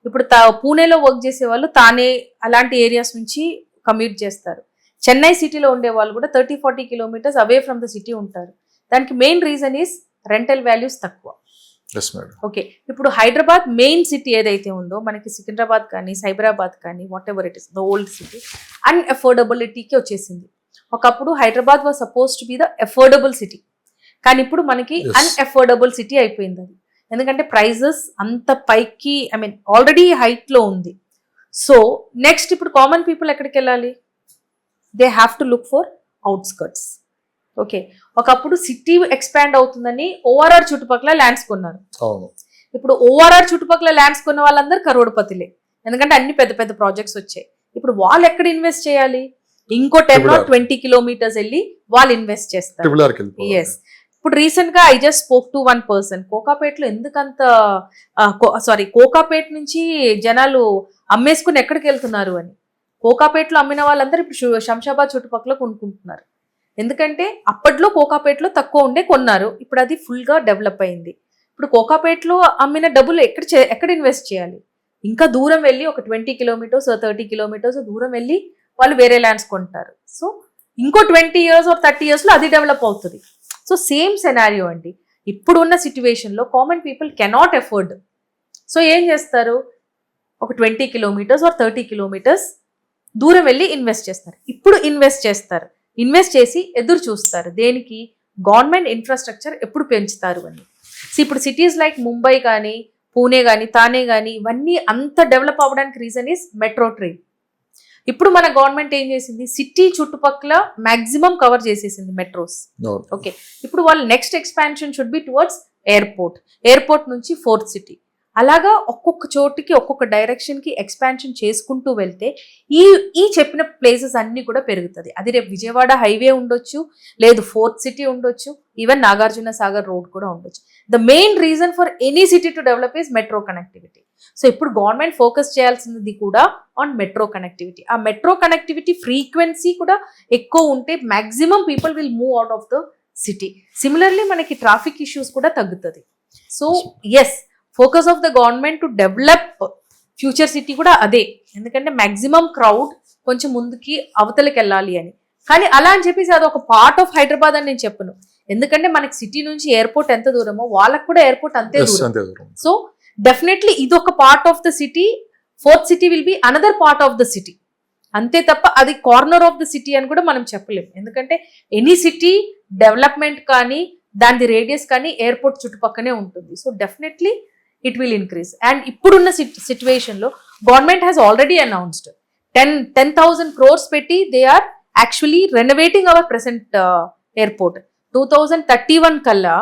ఇప్పుడు పూణేలో వర్క్ చేసే వాళ్ళు తానే అలాంటి ఏరియాస్ నుంచి కమ్యూట్ చేస్తారు. చెన్నై సిటీలో ఉండే వాళ్ళు కూడా 30-40 kilometers away from the city ఉంటారు. దానికి main reason is rental values తక్కువ. ఓకే, ఇప్పుడు హైదరాబాద్ మెయిన్ సిటీ ఏదైతే ఉందో మనకి సికింద్రాబాద్ కానీ సైబరాబాద్ కానీ whatever it is the old city అన్అఫోర్డబిలిటీకి వచ్చేసింది. ఒకప్పుడు Hyderabad was suppose to be the affordable city, కానీ ఇప్పుడు మనకి అన్అఫోర్డబుల్ సిటీ అయిపోయింది అది. ఎందుకంటే ప్రైజెస్ అంత పైకి ఆల్రెడీ హైట్ లో ఉంది. సో నెక్స్ట్ ఇప్పుడు కామన్ పీపుల్ ఎక్కడికి వెళ్ళాలి? They have to look for outskirts. Okay, ఒకప్పుడు సిటీ ఎక్స్పాండ్ అవుతుందని ఓఆర్ఆర్ చుట్టుపక్కల ల్యాండ్స్ కొన్నారు. ఇప్పుడు ఓఆర్ఆర్ చుట్టుపక్కల ల్యాండ్స్ కొన్న వాళ్ళందరూ కరోడ్పతిలే, ఎందుకంటే అన్ని పెద్ద పెద్ద ప్రాజెక్ట్స్ వచ్చాయి. ఇప్పుడు వాళ్ళు ఎక్కడ ఇన్వెస్ట్ చేయాలి? ఇంకో 10 or 20 kilometers వెళ్ళి వాళ్ళు ఇన్వెస్ట్ చేస్తారు. ఎస్, ఇప్పుడు రీసెంట్ గా I just spoke to 1 person. కోకాపేటలో ఎందుకంత కోకాపేట నుంచి జనాలు అమ్మేసుకుని ఎక్కడికి వెళ్తున్నారు అని. కోకాపేటలో అమ్మిన వాళ్ళందరూ ఇప్పుడు శంషాబాద్ చుట్టుపక్కల కొనుక్కుంటున్నారు. ఎందుకంటే అప్పట్లో కోకాపేటలో తక్కువ ఉండే కొన్నారు, ఇప్పుడు అది ఫుల్గా డెవలప్ అయింది. ఇప్పుడు కోకాపేటలో అమ్మిన డబ్బులు ఎక్కడ ఇన్వెస్ట్ చేయాలి? ఇంకా దూరం వెళ్ళి ఒక 20 కిలోమీటర్స్ 30 కిలోమీటర్స్ దూరం వెళ్ళి వాళ్ళు వేరే ల్యాండ్స్ కొంటారు. సో ఇంకో 20 ఇయర్స్ ఆర్ 30 ఇయర్స్లో అది డెవలప్ అవుతుంది. సో సేమ్ సెనారియో అండి. ఇప్పుడున్న సిచ్యువేషన్లో common people cannot afford. So ఏం చేస్తారు? ఒక 20 కిలోమీటర్స్ ఆర్ 30 కిలోమీటర్స్ దూరం వెళ్ళి ఇన్వెస్ట్ చేస్తారు. ఇప్పుడు ఇన్వెస్ట్ చేస్తారు, ఇన్వెస్ట్ చేసి ఎదురు చూస్తారు దేనికి? గవర్నమెంట్ ఇన్ఫ్రాస్ట్రక్చర్ ఎప్పుడు పెంచుతారు అని. సో ఇప్పుడు సిటీస్ లైక్ ముంబై కానీ, పూణే కానీ, తానే కానీ ఇవన్నీ అంత డెవలప్ అవ్వడానికి రీజన్ ఈస్ మెట్రో ట్రైన్. ఇప్పుడు మన గవర్నమెంట్ ఏం చేసింది? సిటీ చుట్టుపక్కల మాక్సిమం కవర్ చేసేసింది మెట్రోస్. ఓకే, ఇప్పుడు వాళ్ళ next expansion should be towards airport నుంచి ఫోర్త్ సిటీ. అలాగా ఒక్కొక్క చోటుకి ఒక్కొక్క డైరెక్షన్కి ఎక్స్పాన్షన్ చేసుకుంటూ వెళ్తే ఈ చెప్పిన ప్లేసెస్ అన్నీ కూడా పెరుగుతుంది. అది రేపు విజయవాడ హైవే ఉండొచ్చు, లేదు ఫోర్త్ సిటీ ఉండొచ్చు, ఈవెన్ నాగార్జున సాగర్ రోడ్ కూడా ఉండొచ్చు. The main reason for any city to develop is metro connectivity. So ఇప్పుడు గవర్నమెంట్ ఫోకస్ చేయాల్సింది కూడా ఆన్ మెట్రో కనెక్టివిటీ. ఆ మెట్రో కనెక్టివిటీ ఫ్రీక్వెన్సీ కూడా ఎక్కువ ఉంటే maximum people will move out of the city. Similarly మనకి ట్రాఫిక్ ఇష్యూస్ కూడా తగ్గుతుంది. So yes, focus of the government to develop future city కూడా అదే. ఎందుకంటే మ్యాక్సిమం క్రౌడ్ కొంచెం ముందుకి అవతలకి వెళ్ళాలి అని. కానీ అలా అని చెప్పేసి అది ఒక పార్ట్ ఆఫ్ హైదరాబాద్ అని నేను చెప్పను. ఎందుకంటే మనకి సిటీ నుంచి ఎయిర్పోర్ట్ ఎంత దూరమో వాళ్ళకు కూడా ఎయిర్పోర్ట్ అంతే దూరం. సో డెఫినెట్లీ ఇది ఒక part of the city, fourth city will be another part of the city. అంతే తప్ప అది కార్నర్ ఆఫ్ ద సిటీ అని కూడా మనం చెప్పలేము. ఎందుకంటే ఎనీ సిటీ డెవలప్మెంట్ కానీ దాని రేడియస్ కానీ ఎయిర్పోర్ట్ చుట్టుపక్కనే ఉంటుంది. So definitely it will increase. And ఇప్పుడున్న సిచ్యువేషన్లో government has already announced 10,000 crores పెట్టి they are actually renovating our present airport. 2031 కల్లా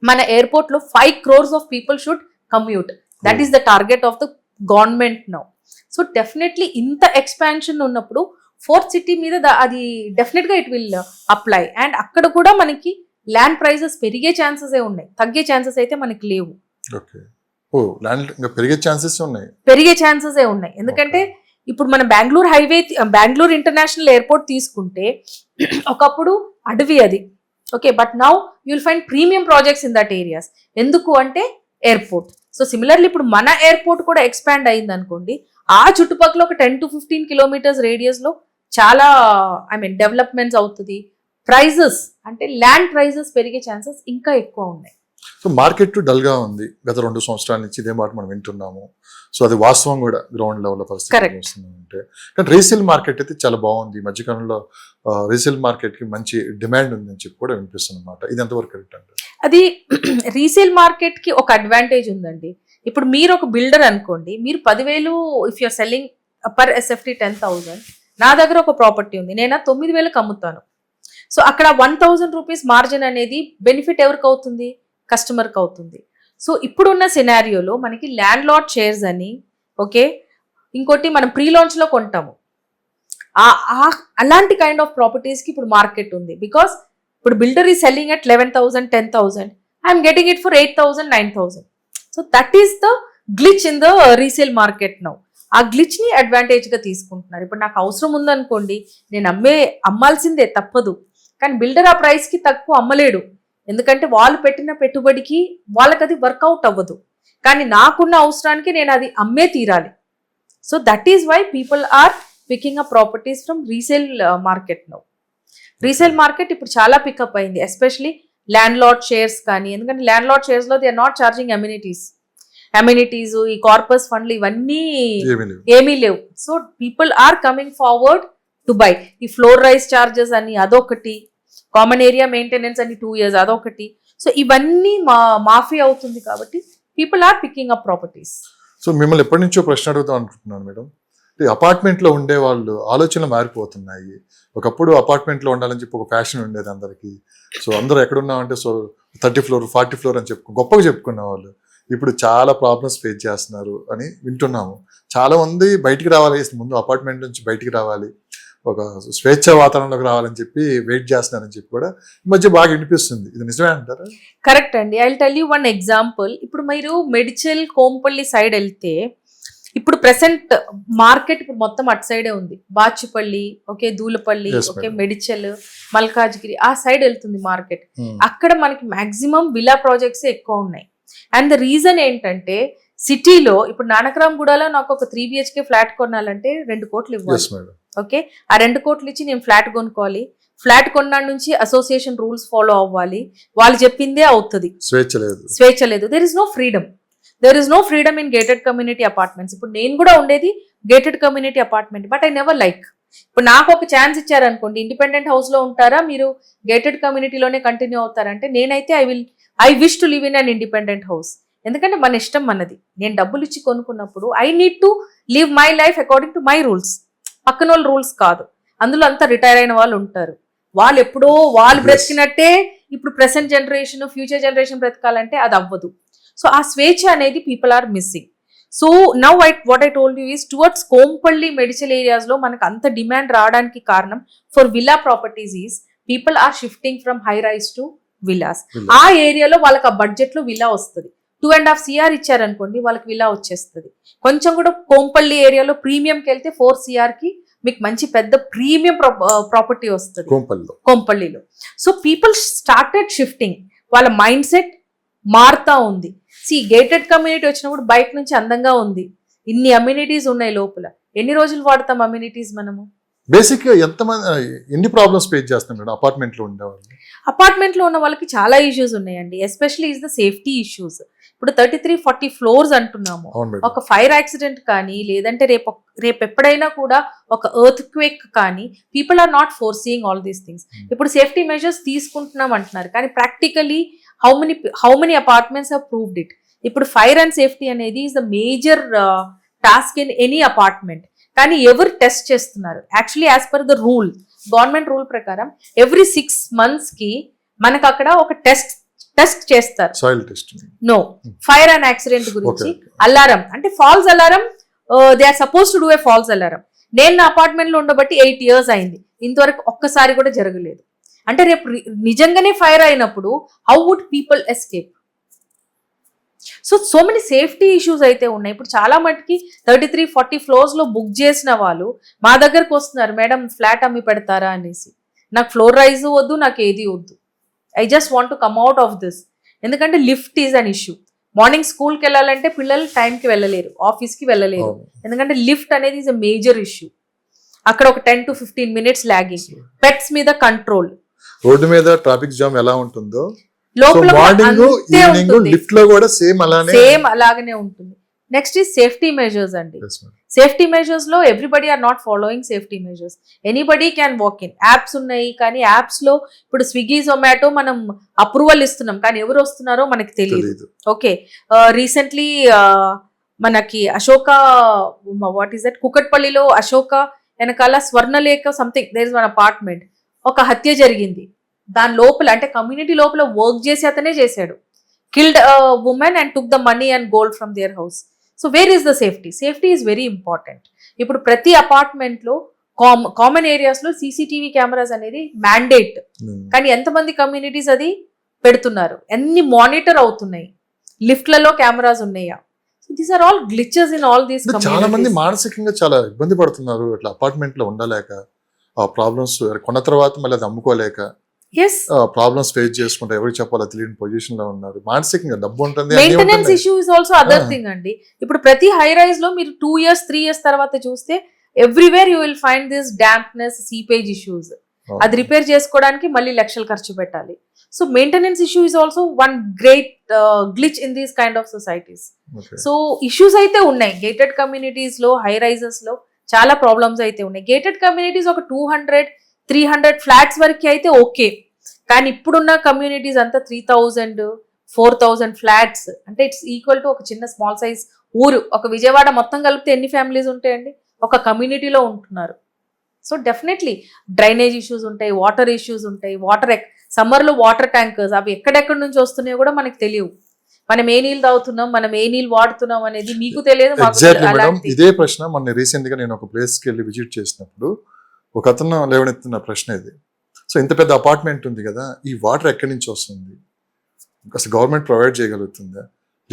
మన ఎయిర్పోర్ట్లో 5 crores of people should commute. That is the target of the government now. So definitely ఇంత expansion ఉన్నప్పుడు fourth city మీద అది డెఫినెట్గా ఇట్ విల్ అప్లై. అండ్ అక్కడ కూడా మనకి ల్యాండ్ ప్రైజెస్ పెరిగే ఛాన్సెస్ ఉన్నాయి, తగ్గే ఛాన్సెస్ అయితే మనకి లేవు. పెరిగే ఛాన్సెస్ ఉన్నాయి. ఎందుకంటే ఇప్పుడు మన బెంగళూరు ఇంటర్నేషనల్ ఎయిర్పోర్ట్ తీసుకుంటే ఒకప్పుడు అడవి అది. Okay, but now you will find premium projects in that areas. ఎందుకు అంటే ఎయిర్పోర్ట్. సో సిమిలర్లీ ఇప్పుడు మన ఎయిర్పోర్ట్ కూడా ఎక్స్పాండ్ అయింది అనుకోండి, ఆ చుట్టుపక్కల ఒక 10 to 15 కిలోమీటర్స్ రేడియస్ లో చాలా డెవలప్మెంట్స్ అవుతుంది. ప్రైజెస్ అంటే ల్యాండ్ ప్రైజెస్ పెరిగే ఛాన్సెస్ ఇంకా ఎక్కువ ఉన్నాయి. సో మార్కెట్ డల్గా ఉంది గత 2 సంవత్సరాల నుంచి, ఇదే మాట మనం వింటున్నాము. సో అది వాస్తవం కూడా గ్రౌండ్ లెవెల్ పరిస్థితి వస్తుందంటే. కానీ రీసేల్ మార్కెట్ అయితే చాలా బాగుంది. ఈ మధ్యకాలంలో రీసేల్ మార్కెట్కి మంచి డిమాండ్ ఉందని చెప్పి కూడా వినిపిస్తుంది అన్నమాట. ఇది ఎంతవరకు కరెక్ట్ అంటే? అది రీసేల్ మార్కెట్కి ఒక అడ్వాంటేజ్ ఉందండి. ఇప్పుడు మీరు ఒక బిల్డర్ అనుకోండి, మీరు 10,000 if you're selling per SFT 10,000, నా దగ్గర ఒక ప్రాపర్టీ ఉంది, నేను 9,000కి అమ్ముతాను. సో అక్కడ 1,000 రూపీస్ మార్జిన్ అనేది బెనిఫిట్ ఎవరికి అవుతుంది? కస్టమర్కి అవుతుంది. సో ఇప్పుడున్న సినారియోలో మనకి ల్యాండ్ లాట్ షేర్స్ అని, ఓకే, ఇంకోటి మనం ప్రీ లాంచ్లో కొంటాము, అలాంటి కైండ్ ఆఫ్ ప్రాపర్టీస్కి ఇప్పుడు మార్కెట్ ఉంది. బికాస్ ఇప్పుడు బిల్డర్ ఈ selling at 11,000, 10,000, I'm getting it for 8,000, 9,000. So that is the glitch in the resale market now. ఆ గ్లిచ్ని అడ్వాంటేజ్గా తీసుకుంటున్నారు. ఇప్పుడు నాకు అవసరం ఉందనుకోండి, నేను అమ్మాల్సిందే తప్పదు. కానీ బిల్డర్ ఆ ప్రైస్కి తక్కువ అమ్మలేడు. ఎందుకంటే వాళ్ళు పెట్టిన పెట్టుబడికి వాళ్ళకి అది వర్కౌట్ అవ్వదు. కానీ నాకున్న అవసరానికి నేను అది అమ్మే తీరాలి. So that is why people are picking up properties from resale మార్కెట్లో. రీసేల్ మార్కెట్ ఇప్పుడు చాలా పికప్ అయింది, ఎస్పెషలీ ల్యాండ్ లాట్ షేర్స్ కానీ. ఎందుకంటే ల్యాండ్ లాట్ షేర్స్లో they are not charging amenities, ఈ కార్పస్ ఫండ్లు ఇవన్నీ ఏమీ లేవు. So people are coming forward to buy. ఈ ఫ్లోర్ రైజ్ ఛార్జెస్ అని అదొకటి, కామన్ ఏరియా మెయింటెనెన్స్ అని 2 years అదొకటి. సో ఇవన్నీ మాఫీ అవుతుంది కాబట్టి people are picking up properties. So మిమ్మల్ని ఎప్పటి నుంచో ప్రశ్న అడుగుతాం అనుకుంటున్నాను మేడం. అపార్ట్మెంట్లో ఉండే వాళ్ళు ఆలోచనలు మారిపోతున్నాయి. ఒకప్పుడు అపార్ట్మెంట్లో ఉండాలని చెప్పి ఒక ఫ్యాషన్ ఉండేది అందరికీ. సో అందరూ ఎక్కడున్నామంటే సో 30 floor 40 floor అని గొప్పగా చెప్పుకునే వాళ్ళు ఇప్పుడు చాలా ప్రాబ్లమ్స్ ఫేస్ చేస్తున్నారు అని వింటున్నాము. చాలా మంది బయటికి రావాలి, ముందు అపార్ట్మెంట్ నుంచి బయటికి రావాలి, ఒక స్వేచ్ఛ వాతావరణంలోకి రావాలని చెప్పి వెయిట్ చేస్తున్నారని చెప్పి కూడా ఈ మధ్య బాగా వినిపిస్తుంది. ఇది నిజమే అంటారా? కరెక్ట్ అండి. I will tell you one example. ఇప్పుడు మీరు మెడిచల్ కోంపల్లి సైడ్ వెళ్తే ఇప్పుడు ప్రెసెంట్ మార్కెట్ ఇప్పుడు మొత్తం అటు సైడే ఉంది. Bachupally, okay, Dulapally, Yes, okay, madam. Medchal, Malkajgiri ఆ సైడ్ వెళ్తుంది మార్కెట్. Hmm. అక్కడ మనకి మాక్సిమం విలా ప్రాజెక్ట్స్ ఎక్కువ ఉన్నాయి. అండ్ ద రీజన్ ఏంటంటే సిటీలో ఇప్పుడు నానక్రామ్గూడలో నాకు ఒక 3 BHK ఫ్లాట్ కొనాలంటే 2 కోట్లు ఇవ్వాలి. Yes, madam. ఓకే, ఆ 2 కోట్లు ఇచ్చి నేను ఫ్లాట్ కొనుక్కోవాలి. ఫ్లాట్ కొన్నాడు నుంచి అసోసియేషన్ రూల్స్ ఫాలో అవ్వాలి. వాళ్ళు చెప్పిందే అవుతుంది. స్వేచ్ఛ లేదు. There is no freedom in gated community apartments. ఇప్పుడు నేను కూడా ఉండేది gated community apartment, but I never like. ఇప్పుడు నాకు ఒక ఛాన్స్ ఇచ్చారనుకోండి, ఇండిపెండెంట్ హౌస్ లో ఉంటారా మీరు గేటెడ్ కమ్యూనిటీలోనే కంటిన్యూ అవుతారంటే నేనైతే I wish to live in an independent house. ఎందుకంటే మన ఇష్టం మనది. నేను డబ్బులు ఇచ్చి కొనుక్కున్నప్పుడు I need to live my life according to my rules. పక్కన వాళ్ళ రూల్స్ కాదు. అందులో అంతా రిటైర్ అయిన వాళ్ళు ఉంటారు. వాళ్ళు ఎప్పుడో వాళ్ళు బ్రతికినట్టే ఇప్పుడు ప్రెసెంట్ జనరేషన్, ఫ్యూచర్ జనరేషన్ బ్రతకాలంటే అది అవ్వదు. సో ఆ స్వేచ్ఛ అనేది people are missing. So now what I told you is towards Kompally మెడిసిల్ ఏరియాస్ లో మనకు అంత డిమాండ్ రావడానికి కారణం for villa properties is people are shifting from high rise to villas. ఆ ఏరియాలో వాళ్ళకి ఆ బడ్జెట్ లో విల్లా వస్తుంది. 2.5 CR ఇచ్చారనుకోండి, వాళ్ళకి విల్లా వచ్చేస్తుంది. కొంచెం కూడా కోంపల్లి ఏరియాలో ప్రీమియంకి వెళ్తే 4 CR కి మీకు మంచి పెద్ద ప్రీమియం ప్రాపర్టీ వస్తుంది కోంపల్లిలో. So people started shifting. వాళ్ళ మైండ్ సెట్ మారుతా ఉంది. గేటెడ్ కమ్యూనిటీ వచ్చినప్పుడు బయట నుంచి అందంగా ఉంది, ఇన్ని అమ్యూనిటీస్ ఉన్నాయి లోపల. ఎన్ని రోజులు వాడతాం అమ్యూనిటీస్ మనము? బేసిక్ గా ఎన్ని ప్రాబ్లమ్స్ ఫేస్ చేస్తాం మేడం అపార్ట్మెంట్ లో ఉండేవాళ్ళు? అపార్ట్మెంట్ లో ఉన్న వాళ్ళకి చాలా ఇష్యూస్ ఉన్నాయండి. Especially is the safety issues. ఇప్పుడు 33-40 ఫ్లోర్స్ అంటున్నాము. ఒక ఫైర్ యాక్సిడెంట్ కానీ, లేదంటే రేపు ఎప్పుడైనా కూడా ఒక ఎర్త్ క్వేక్ కానీ, people are not foreseeing all these things. ఇప్పుడు సేఫ్టీ మెజర్స్ తీసుకుంటున్నాం అంటున్నారు, కానీ practically how many apartments have proved it? ఇప్పుడు ఫైర్ అండ్ సేఫ్టీ అనేది is the major task in any apartment. కానీ ఎవరు టెస్ట్ చేస్తున్నారు? Actually as per the rule, government rule ప్రకారం ఎవ్రీ 6 months కి మనకు అక్కడ ఒక టెస్ట్ చేస్తారు. Soil test. No, fire and accident గురించి. అలారం అంటే false alarm, they are suppose to do a false alarm. నేను నా అపార్ట్మెంట్ లో ఉండబట్టి 8 years అయింది, ఇంతవరకు ఒక్కసారి కూడా జరగలేదు. అంటే రేపు నిజంగానే ఫైర్ అయినప్పుడు how would people escape? So many safety issues అయితే ఉన్నాయి. ఇప్పుడు చాలా మటుకి 33-40 ఫ్లోర్స్ లో బుక్ చేసిన వాళ్ళు మా దగ్గరకు వస్తున్నారు, మేడం ఫ్లాట్ అమ్మి పెడతారా అనేసి. నాకు ఫ్లోర్ రైజ్ వద్దు, నాకు ఏది వద్దు, I just want to come out of this. ఎందుకంటే lift is an issue. Morning స్కూల్కి వెళ్ళాలంటే పిల్లలు టైంకి వెళ్ళలేరు, ఆఫీస్కి వెళ్ళలేరు. ఎందుకంటే లిఫ్ట్ అనేది ఈజ్ అ మేజర్ ఇష్యూ. అక్కడ ఒక 10 to 15 minutes లాగింగ్. పెట్స్ మీద కంట్రోల్. రోడ్డు మీద ట్రాఫిక్ జామ్ ఎలా ఉంటుందో లోపల లిఫ్ట్ లో కూడా సేమ్ అలాగనే ఉంటుంది. నెక్స్ట్ ఈ సేఫ్టీ మెజర్స్ అండి. సేఫ్టీ మెజర్స్ లో everybody are not following safety measures. Anybody can walk in. Apps ఉన్నాయి, కానీ యాప్స్ లో ఇప్పుడు స్విగ్గీ, జొమాటో మనం అప్రూవల్ ఇస్తున్నాం, కానీ ఎవరు వస్తున్నారో మనకి తెలియదు. ఓకే, రీసెంట్లీ మనకి అశోక, వాట్ ఈస్ దట్, కుకట్పల్లిలో అశోక వెనకాల Swarnalekha something, there is one apartment, ఒక హత్య జరిగింది. దాని లోపల అంటే కమ్యూనిటీ లోపల వర్క్ చేసి అతనే చేశాడు. Killed women and took the money and gold from their house. So where is the safety? Safety is very important. ఇప్పుడు ప్రతి అపార్ట్మెంట్ లో కామన్ ఏరియాస్ లో CCTV కెమెరాస్ అనేది మ్యాండేట్. కానీ ఎంతమంది కమ్యూనిటీస్ అది పెడుతున్నారు? ఎన్ని మానిటర్ అవుతున్నాయి? లిఫ్ట్లలో కెమెరాస్ ఉన్నాయా? So these are all glitches in all these. చాలా మంది మానసికంగా చాలా ఇబ్బంది పడుతున్నారు ఇట్లా అపార్ట్మెంట్ లో ఉండలేక. ఆ ప్రాబ్లమ్స్ కొన్న తర్వాత మళ్ళీ అది అమ్ముకోలేక ప్రాబ్లమ్స్ ఫేస్ చేసుకుంటే ఎవరికి చెప్పాలో తెలియని పొజిషన్ లో ఉన్నారు. మానసికంగా డబ్బు ఉంటుంది. Maintenance issue is also other thing అండి. ఇప్పుడు ప్రతి హై రైజ్ లో మీరు 2 years 3 years తర్వాత చూస్తే everywhere you will find this dampness, seepage issues. అది రిపేర్ చేసుకోవడానికి మళ్ళీ లక్షలు ఖర్చు పెట్టాలి. So maintenance issue is also one great glitch in these kind of societies. So issues అయితే ఉన్నాయి గేటెడ్ కమ్యూనిటీస్ లో, హై రైజెస్ లో చాలా ప్రాబ్లమ్స్ అయితే ఉన్నాయి. గేటెడ్ కమ్యూనిటీస్ ఒక 200-300 ఫ్లాట్స్ వరకు అయితే ఓకే, కానీ ఇప్పుడున్న కమ్యూనిటీస్ అంతా 3000-4000 ఫ్లాట్స్ అంటే ఇట్స్ ఈక్వల్ టు ఒక చిన్న స్మాల్ సైజ్ ఊరు. ఒక విజయవాడ మొత్తం కలిపితే ఎన్ని ఫ్యామిలీస్ ఉంటాయండి ఒక కమ్యూనిటీలో ఉంటున్నారు? సో డెఫినెట్లీ డ్రైనేజ్ ఇష్యూస్ ఉంటాయి, వాటర్ ఇష్యూస్ ఉంటాయి. సమ్మర్లో వాటర్ ట్యాంకర్స్ అవి ఎక్కడెక్కడి నుంచి వస్తున్నాయో కూడా మనకు తెలియవు. మనం ఏ నీళ్ళు తాగుతున్నాం, మనం ఏ నీళ్ళు వాడుతున్నాం అనేది మీకు తెలియదు, మాకు. ఇదే ప్రశ్న మొన్న రీసెంట్ గా నేను ఒక ప్లేస్ కి వెళ్ళి విజిట్ చేసినప్పుడు ఒక అతను లేవనెత్తిన ప్రశ్న ఇది. సో ఇంత పెద్ద అపార్ట్మెంట్ ఉంది కదా, ఈ వాటర్ ఎక్కడి నుంచి వస్తుంది? అసలు గవర్నమెంట్ ప్రొవైడ్ చేయగలుగుతుందా?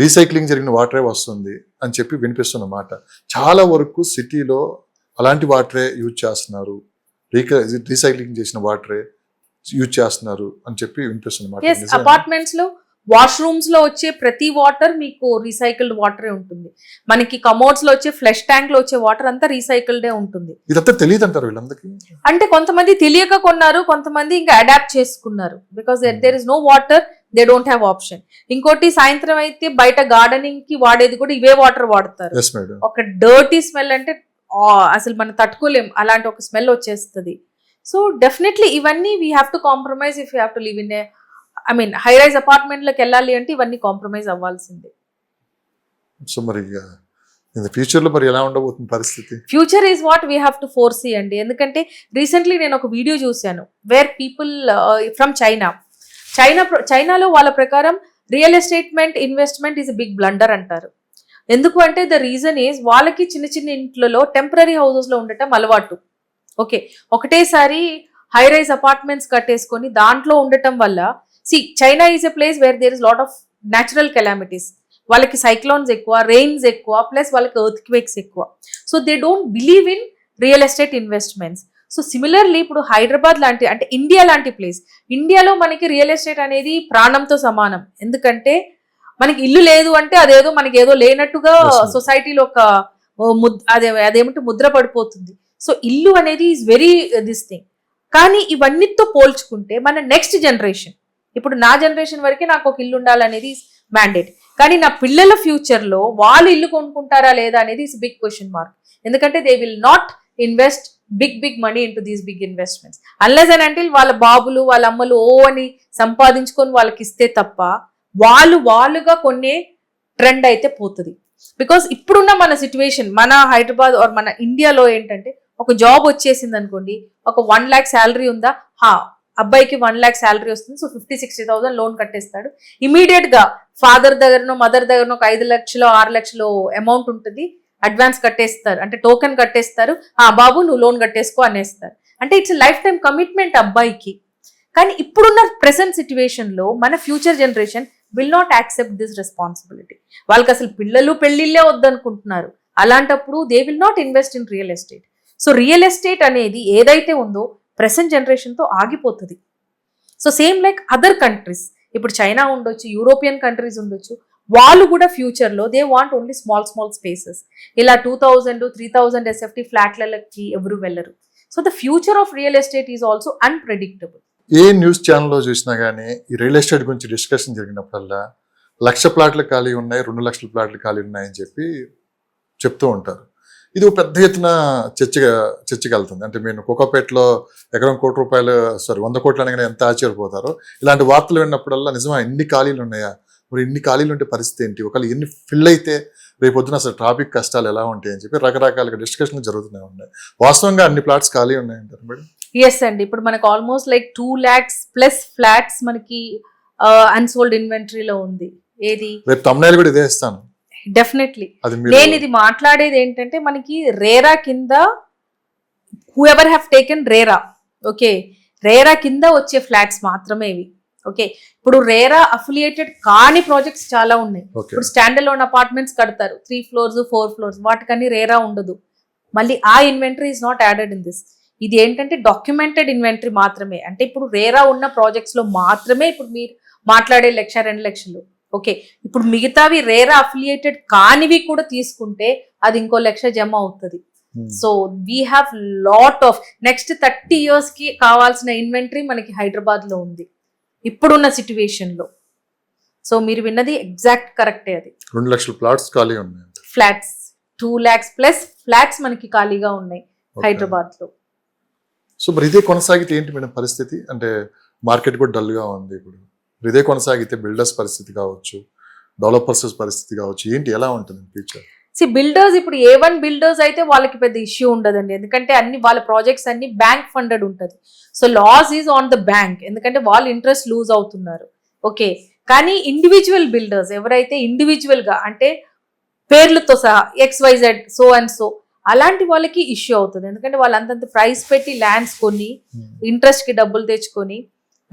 రీసైక్లింగ్ జరిగిన వాటరే వస్తుంది అని చెప్పి వినిపిస్తున్న మాట. చాలా వరకు సిటీలో అలాంటి వాటరే యూజ్ చేస్తున్నారు, రీసైక్లింగ్ చేసిన వాటరే యూజ్ చేస్తున్నారు అని చెప్పి వినిపిస్తున్న మాట. ఎస్, అపార్ట్మెంట్స్ లో వాష్రూమ్స్ లో వచ్చే ప్రతి వాటర్ మీకు రీసైకిల్డ్ వాటరే ఉంటుంది. మనకి కమోడ్స్ లో వచ్చే ఫ్లష్ ట్యాంక్ లో వచ్చే వాటర్ అంతా రీసైకిల్డే ఉంటుంది. ఇదంతా తెలియదు అంటారు వీళ్ళందరికీ. అంటే కొంతమంది తెలియక కొన్నారు, కొంతమంది ఇంకా అడాప్ట్ చేసుకున్నారు. Because there is no water, they don't have option. ఇంకోటి సాయంత్రం అయితే బయట గార్డెనింగ్ కి వాడేది కూడా ఇవే వాటర్ వాడతారు. Yes, madam. ఒక డర్టీ స్మెల్ అంటే అసలు మనం తట్టుకోలేం, అలాంటి ఒక స్మెల్ వచ్చేస్తుంది. సో డెఫినెట్లీ ఇవన్నీ we have to compromise if you have to live in a high rise అపార్ట్మెంట్లకు వెళ్ళాలి అంటే ఇవన్నీ కాంప్రమైజ్ అవ్వాల్సిందే. సో మరి ఫ్యూచర్ లో మరి ఎలా ఉండబోతుంది పరిస్థితి? Future is what we have to foresee అండి. ఎందుకంటే రీసెంట్లీ నేను ఒక వీడియో చూశాను వేర్ పీపుల్ ఫ్రమ్ చైనాలో వాళ్ళ ప్రకారం real estate investment is big blunder అంటారు. ఎందుకు అంటే ద రీజన్ ఈజ్ వాళ్ళకి చిన్న చిన్న ఇంట్లలో టెంపరీ హౌసెస్ లో ఉండటం అలవాటు. ఓకే, ఒకటేసారి హై రైజ్ అపార్ట్మెంట్స్ కట్టేసుకొని దాంట్లో ఉండటం వల్ల China is a place where there is lot of natural calamities. వాళ్ళకి సైక్లోన్స్ ఎక్కువ, రెయిన్స్ ఎక్కువ, ప్లస్ వాళ్ళకి ఎర్త్ క్వేక్స్ ఎక్కువ. So they don't believe in real estate investments. So similarly ఇప్పుడు హైదరాబాద్ లాంటి అంటే ఇండియా లాంటి ప్లేస్, ఇండియాలో మనకి రియల్ ఎస్టేట్ అనేది ప్రాణంతో సమానం. ఎందుకంటే మనకి ఇల్లు లేదు అంటే అదేదో మనకి ఏదో లేనట్టుగా సొసైటీలో ఒక అదేమిటి ముద్ర పడిపోతుంది. సో ఇల్లు అనేది ఈజ్ వెరీ దిస్ థింగ్. కానీ ఇవన్నిటితో పోల్చుకుంటే మన నెక్స్ట్ జనరేషన్, ఇప్పుడు నా జనరేషన్ వరకే నాకు ఒక ఇల్లు ఉండాలనేది మ్యాండేట్. కానీ నా పిల్లల ఫ్యూచర్ లో వాళ్ళు ఇల్లు కొనుక్కుంటారా లేదా అనేది ఇస్ బిగ్ క్వశ్చన్ మార్క్. ఎందుకంటే they will not invest big money into these big investments unless and until వాళ్ళ బాబులు వాళ్ళ అమ్మలు అని సంపాదించుకొని వాళ్ళకి ఇస్తే తప్ప వాళ్ళుగా కొనే ట్రెండ్ అయితే పోతుంది. బికాస్ ఇప్పుడున్న మన సిచ్యువేషన్, మన హైదరాబాద్ ఆర్ మన ఇండియాలో ఏంటంటే ఒక జాబ్ వచ్చేసింది అనుకోండి, ఒక 1 lakh శాలరీ ఉందా, అబ్బాయికి 1 lakh శాలరీ వస్తుంది, సో 50,000-60,000 లోన్ కట్టేస్తాడు. ఇమీడియట్ గా ఫాదర్ దగ్గరనో మదర్ దగ్గరనో ఒక 5 లక్షలు 6 లక్షలు అమౌంట్ ఉంటుంది, అడ్వాన్స్ కట్టేస్తారు, అంటే టోకెన్ కట్టేస్తారు, బాబు నువ్వు లోన్ కట్టేసుకో అనేస్తారు. అంటే ఇట్స్ లైఫ్ టైం కమిట్మెంట్ అబ్బాయికి. కానీ ఇప్పుడున్న ప్రెసెంట్ సిచ్యువేషన్ లో మన future generation will not accept this responsibility. వాళ్ళకి అసలు పిల్లలు పెళ్లిళ్ళే వద్దనుకుంటున్నారు. అలాంటప్పుడు they will not invest in real estate. So real estate అనేది ఏదైతే ఉందో ప్రెసెంట్ జనరేషన్తో ఆగిపోతుంది. So same like other countries, ఇప్పుడు చైనా ఉండొచ్చు, యూరోపియన్ కంట్రీస్ ఉండొచ్చు, వాళ్ళు కూడా ఫ్యూచర్లో they want only small spaces. ఇలా 2,000-3,000 SFT ఫ్లాట్లకి ఎవరు వెళ్ళరు. So the future of real estate is also unpredictable. A news ఛానల్లో చూసినా కానీ ఈ రియల్ ఎస్టేట్ గురించి డిస్కషన్ జరిగినప్పుడల్లా 1,00,000 ప్లాట్లు ఖాళీ ఉన్నాయి, 2,00,000 ప్లాట్లు ఖాళీ ఉన్నాయని చెప్తూ ఉంటారు. ఇది ఒక పెద్ద ఎత్తున చర్చకి వెళ్తుంది. అంటే మీరు కోకాపేటలో ఎకరం ₹1 కోటి 100 కోట్లు అనగానే ఎంత ఆశ్చర్యపోతారో, ఇలాంటి వార్తలు విన్నప్పుడల్లా నిజమా ఇన్ని ఖాళీలు ఉన్నాయా, మరి ఇన్ని ఖాళీలు ఉంటే పరిస్థితి ఏంటి, ఒకవేళ ఎన్ని ఫిల్ అయితే రేపొద్దున అసలు ట్రాఫిక్ కష్టాలు ఎలా ఉంటాయి అని చెప్పి రకరకాలుగా డిస్కషన్లు జరుగుతూనే ఉన్నాయి. వాస్తవంగా అన్ని ప్లాట్స్ ఖాళీ ఉన్నాయంటారు మేడం? ఎస్ అండి, ఇప్పుడు మనకు almost like 2 lakhs plus flats మనకి అన్సోల్డ్ ఇన్వెంటరీలో ఉంది. ఏది రేపు తమ్నైల్ కూడా ఇదే ఇస్తాను. డెఫినెట్లీ నేను ఇది మాట్లాడేది ఏంటంటే మనకి రేరా కింద who ever have taken RERA, okay, RERA కింద వచ్చే ఫ్లాట్స్ మాత్రమే ఇవి. ఓకే, ఇప్పుడు రేరా అఫిలియేటెడ్ కాని ప్రాజెక్ట్స్ చాలా ఉన్నాయి. ఇప్పుడు స్టాండ్ అలోన్ అపార్ట్మెంట్స్ కడతారు 3 floors 4 floors, వాటికన్నీ రేరా ఉండదు. మళ్ళీ ఆ inventory is not added in this. ఇది ఏంటంటే డాక్యుమెంటెడ్ ఇన్వెంటరీ మాత్రమే. అంటే ఇప్పుడు రేరా ఉన్న ప్రాజెక్ట్స్ లో మాత్రమే ఇప్పుడు మీరు మాట్లాడే 1,00,000-2 లక్షలు. ఓకే, ఇప్పుడు మిగతావి రేరా అఫిలియేటెడ్ కానివి కూడా తీసుకుంటే అది ఇంకో 1,00,000 జమ అవుతుంది. So we have lot of next 30 years కి కావాల్సిన ఇన్వెంటరీ మనకి హైదరాబాద్ లో ఉంది ఇప్పుడున్న సిచ్యువేషన్ లో. సో మీరు విన్నది ఎగ్జాక్ట్ కరెక్టే. అది 2,00,000 ప్లాట్స్ ఖాళీ ఉన్నాయి, ఫ్లాట్స్ 2 lakhs ప్లస్ ఫ్లాట్స్ మనకి ఖాళీగా ఉన్నాయి హైదరాబాద్ లో. సో మరి ఇదే కొనసాగితే ఏంటి మేడం పరిస్థితి? అంటే మార్కెట్ కూడా డల్ గా ఉంది. ఇప్పుడు ఇదే కొనసాగితే బిల్డర్స్ పరిస్థితి కావచ్చు, డెవలపర్స్ పరిస్థితి కావచ్చు, ఏంటి ఎలా ఉంటుంది ఫ్యూచర్? బిల్డర్స్ ఇప్పుడు A1 బిల్డర్స్ అయితే వాళ్ళకి పెద్ద ఇష్యూ ఉండదండి, ఎందుకంటే అన్ని వాళ్ళ ప్రాజెక్ట్స్ అన్ని బ్యాంక్ ఫండెడ్ ఉంటుంది. So loss is on the bank, ఎందుకంటే వాళ్ళు ఇంట్రెస్ట్ లూజ్ అవుతున్నారు. ఓకే, కానీ ఇండివిజువల్ బిల్డర్స్ ఎవరైతే ఇండివిజువల్ గా అంటే పేర్లతో సహా XYZ సో అండ్ సో, అలాంటి వాళ్ళకి ఇష్యూ అవుతుంది. ఎందుకంటే వాళ్ళు అంతంత ప్రైస్ పెట్టి ల్యాండ్స్ కొని ఇంట్రెస్ట్ కి డబ్బులు తెచ్చుకొని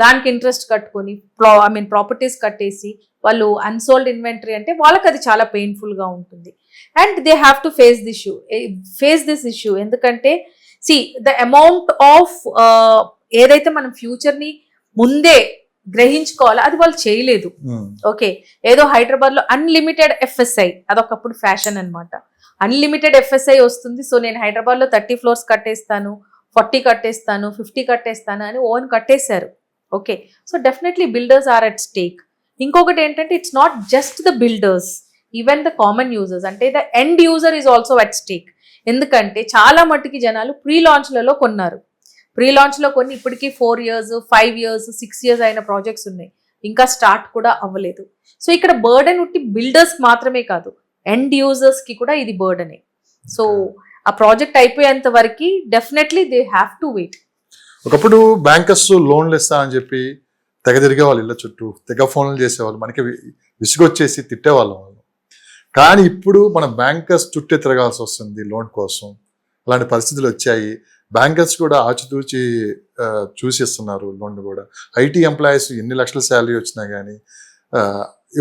దానికి ఇంట్రెస్ట్ కట్టుకొని ప్రాపర్టీస్ కట్టేసి వాళ్ళు అన్సోల్డ్ ఇన్వెంటరీ అంటే వాళ్ళకి అది చాలా పెయిన్ఫుల్గా ఉంటుంది. And they have to face this issue. ఎందుకంటే ద అమౌంట్ ఆఫ్ ఏదైతే మనం ఫ్యూచర్ని ముందే గ్రహించుకోవాలో అది వాళ్ళు చేయలేదు. ఓకే, ఏదో హైదరాబాద్ లో అన్లిమిటెడ్ ఎఫ్ఎస్ఐ అదొకప్పుడు ఫ్యాషన్ అన్నమాట. అన్లిమిటెడ్ ఎఫ్ఎస్ఐ వస్తుంది, సో నేను హైదరాబాద్ లో 30 floors కట్టేస్తాను, 40 కట్టేస్తాను, 50 కట్టేస్తాను అని ఓన్ కట్టేశారు. Okay, so definitely builders are at stake. ఇంకొకటి ఏంటంటే it's not just the builders, even the common users, అంటే the end user is also at stake. ఎందుకంటే చాలా మట్టుకి జనాలు ప్రీ లాంచ్లలో కొన్నారు. ప్రీ లాంచ్లో కొన్ని ఇప్పటికీ 4 years, 5 years, 6 years అయిన ప్రాజెక్ట్స్ ఉన్నాయి, ఇంకా స్టార్ట్ కూడా అవ్వలేదు. సో ఇక్కడ బర్డెన్ ఉట్టి బిల్డర్స్ మాత్రమే కాదు, ఎండ్ యూజర్స్ కి కూడా ఇది బర్డనే. సో ఆ ప్రాజెక్ట్ అయిపోయేంత వరకు definitely they have to wait. ఒకప్పుడు బ్యాంకర్స్ లోన్లు ఇస్తా అని చెప్పి తెగ తిరిగేవాళ్ళు, ఇళ్ళ చుట్టూ తెగ ఫోన్లు చేసేవాళ్ళు, మనకి విసుగొచ్చేసి తిట్టేవాళ్ళం వాళ్ళు. కానీ ఇప్పుడు మన బ్యాంకర్స్ చుట్టే తిరగాల్సి వస్తుంది లోన్ కోసం. అలాంటి పరిస్థితులు వచ్చాయి. బ్యాంకర్స్ కూడా ఆచితూచి చూసిస్తున్నారు లోన్ కూడా. ఐటీ ఎంప్లాయీస్ ఎన్ని లక్షల శాలరీ వచ్చినా కానీ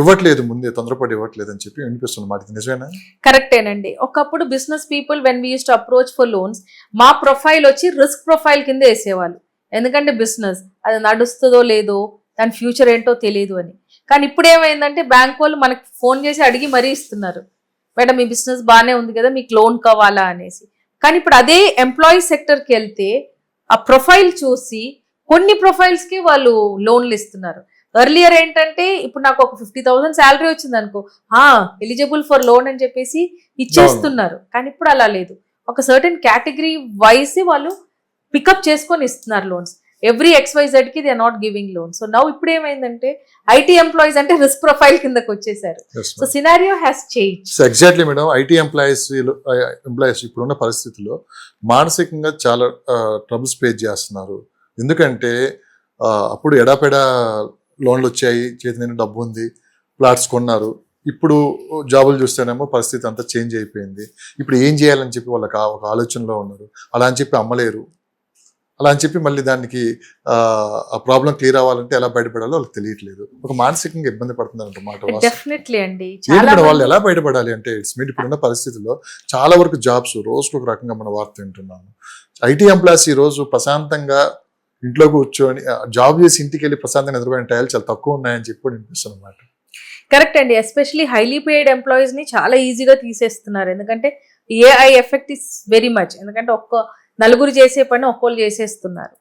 ఇవ్వట్లేదు, ముందే తొందరపడి ఇవ్వట్లేదు అని చెప్పి వినిపిస్తుంది. మాట నిజమేనా? కరెక్టేనండి. ఒకప్పుడు business people when we use to approach for loans, మా ప్రొఫైల్ వచ్చి రిస్క్ ప్రొఫైల్ కింద వేసేవాళ్ళు. ఎందుకంటే బిజినెస్ అది నడుస్తుందో లేదో, దాని ఫ్యూచర్ ఏంటో తెలియదు అని. కానీ ఇప్పుడు ఏమైందంటే బ్యాంక్ వాళ్ళు మనకి ఫోన్ చేసి అడిగి మరీ ఇస్తున్నారు, మేడం మీ బిజినెస్ బాగానే ఉంది కదా, మీకు లోన్ కావాలా అనేసి. కానీ ఇప్పుడు అదే ఎంప్లాయీ సెక్టర్కి వెళ్తే ఆ ప్రొఫైల్ చూసి కొన్ని ప్రొఫైల్స్కి వాళ్ళు లోన్లు ఇస్తున్నారు. ఎర్లియర్ ఏంటంటే ఇప్పుడు నాకు ఒక 50,000 శాలరీ వచ్చింది అనుకో, ఎలిజిబుల్ ఫర్ లోన్ అని చెప్పేసి ఇచ్చేస్తున్నారు. కానీ ఇప్పుడు అలా లేదు, ఒక సర్టెన్ కేటగిరీ వైజ్ వాళ్ళు పికప్ చేసుకొని ఇస్తున్నారు లోన్స్. ఎవ్రీ XYZ కి they are not giving loan. So now ఇప్పుడు ఏమైందంటే ఐటీ ఎంప్లాయీస్ అంటే రిస్క్ ప్రొఫైల్ కిందకి వచ్చేసారు. So scenario has change. Exactly madam. IT employees ఇప్పుడున్న పరిస్థితుల్లో మానసికంగా చాలా ట్రబుల్స్ ఫేస్ చేస్తున్నారు. ఎందుకంటే అప్పుడు ఎడాపెడా లోన్లు వచ్చాయి, చేతి నిండా డబ్బు ఉంది, ఫ్లాట్స్ కొన్నారు. ఇప్పుడు జాబులు చూస్తేనేమో పరిస్థితి అంతా చేంజ్ అయిపోయింది. ఇప్పుడు ఏం చేయాలని చెప్పి వాళ్ళకి ఒక ఆలోచనలో ఉన్నారు. అలా అని చెప్పి అమ్మలేరు, అలా అని చెప్పి మళ్ళీ దానికి ఆ ప్రాబ్లం క్లియర్ అవ్వాలంటే ఎలా బయటపడాలో వాళ్ళకి తెలియట్లేదు. ఒక మానసికంగా ఇబ్బంది పడుతుంది అన్నమాట. డెఫినెట్లీ అండి. వాళ్ళు ఎలా బయటపడాలి అంటే ఇట్స్ మీట్ ఇప్పుడున్న పరిస్థితుల్లో చాలా వరకు జాబ్స్ రోజుకు ఒక రకంగా మన వార్త వింటున్నాము. ఐటీ ఎంప్లాయీస్ ఈ రోజు ప్రశాంతంగా ఇంట్లో కూర్చొని జాబ్ చేసి ఇంటికి వెళ్ళి ప్రశాంతంగా నిద్రపోయిన టైలు చాలా తక్కువ ఉన్నాయని చెప్పి కూడా వినిపిస్తుంది అన్నమాట. కరెక్ట్ అండి. ఎస్పెషలీ హైలీ పెయిడ్ ఎంప్లాయీస్ ని చాలా ఈజీగా తీసేస్తున్నారు. ఎందుకంటే AI effect is very much. ఎందుకంటే నలుగురు చేసే పని ఒక్కోళ్ళు చేసేస్తున్నారు.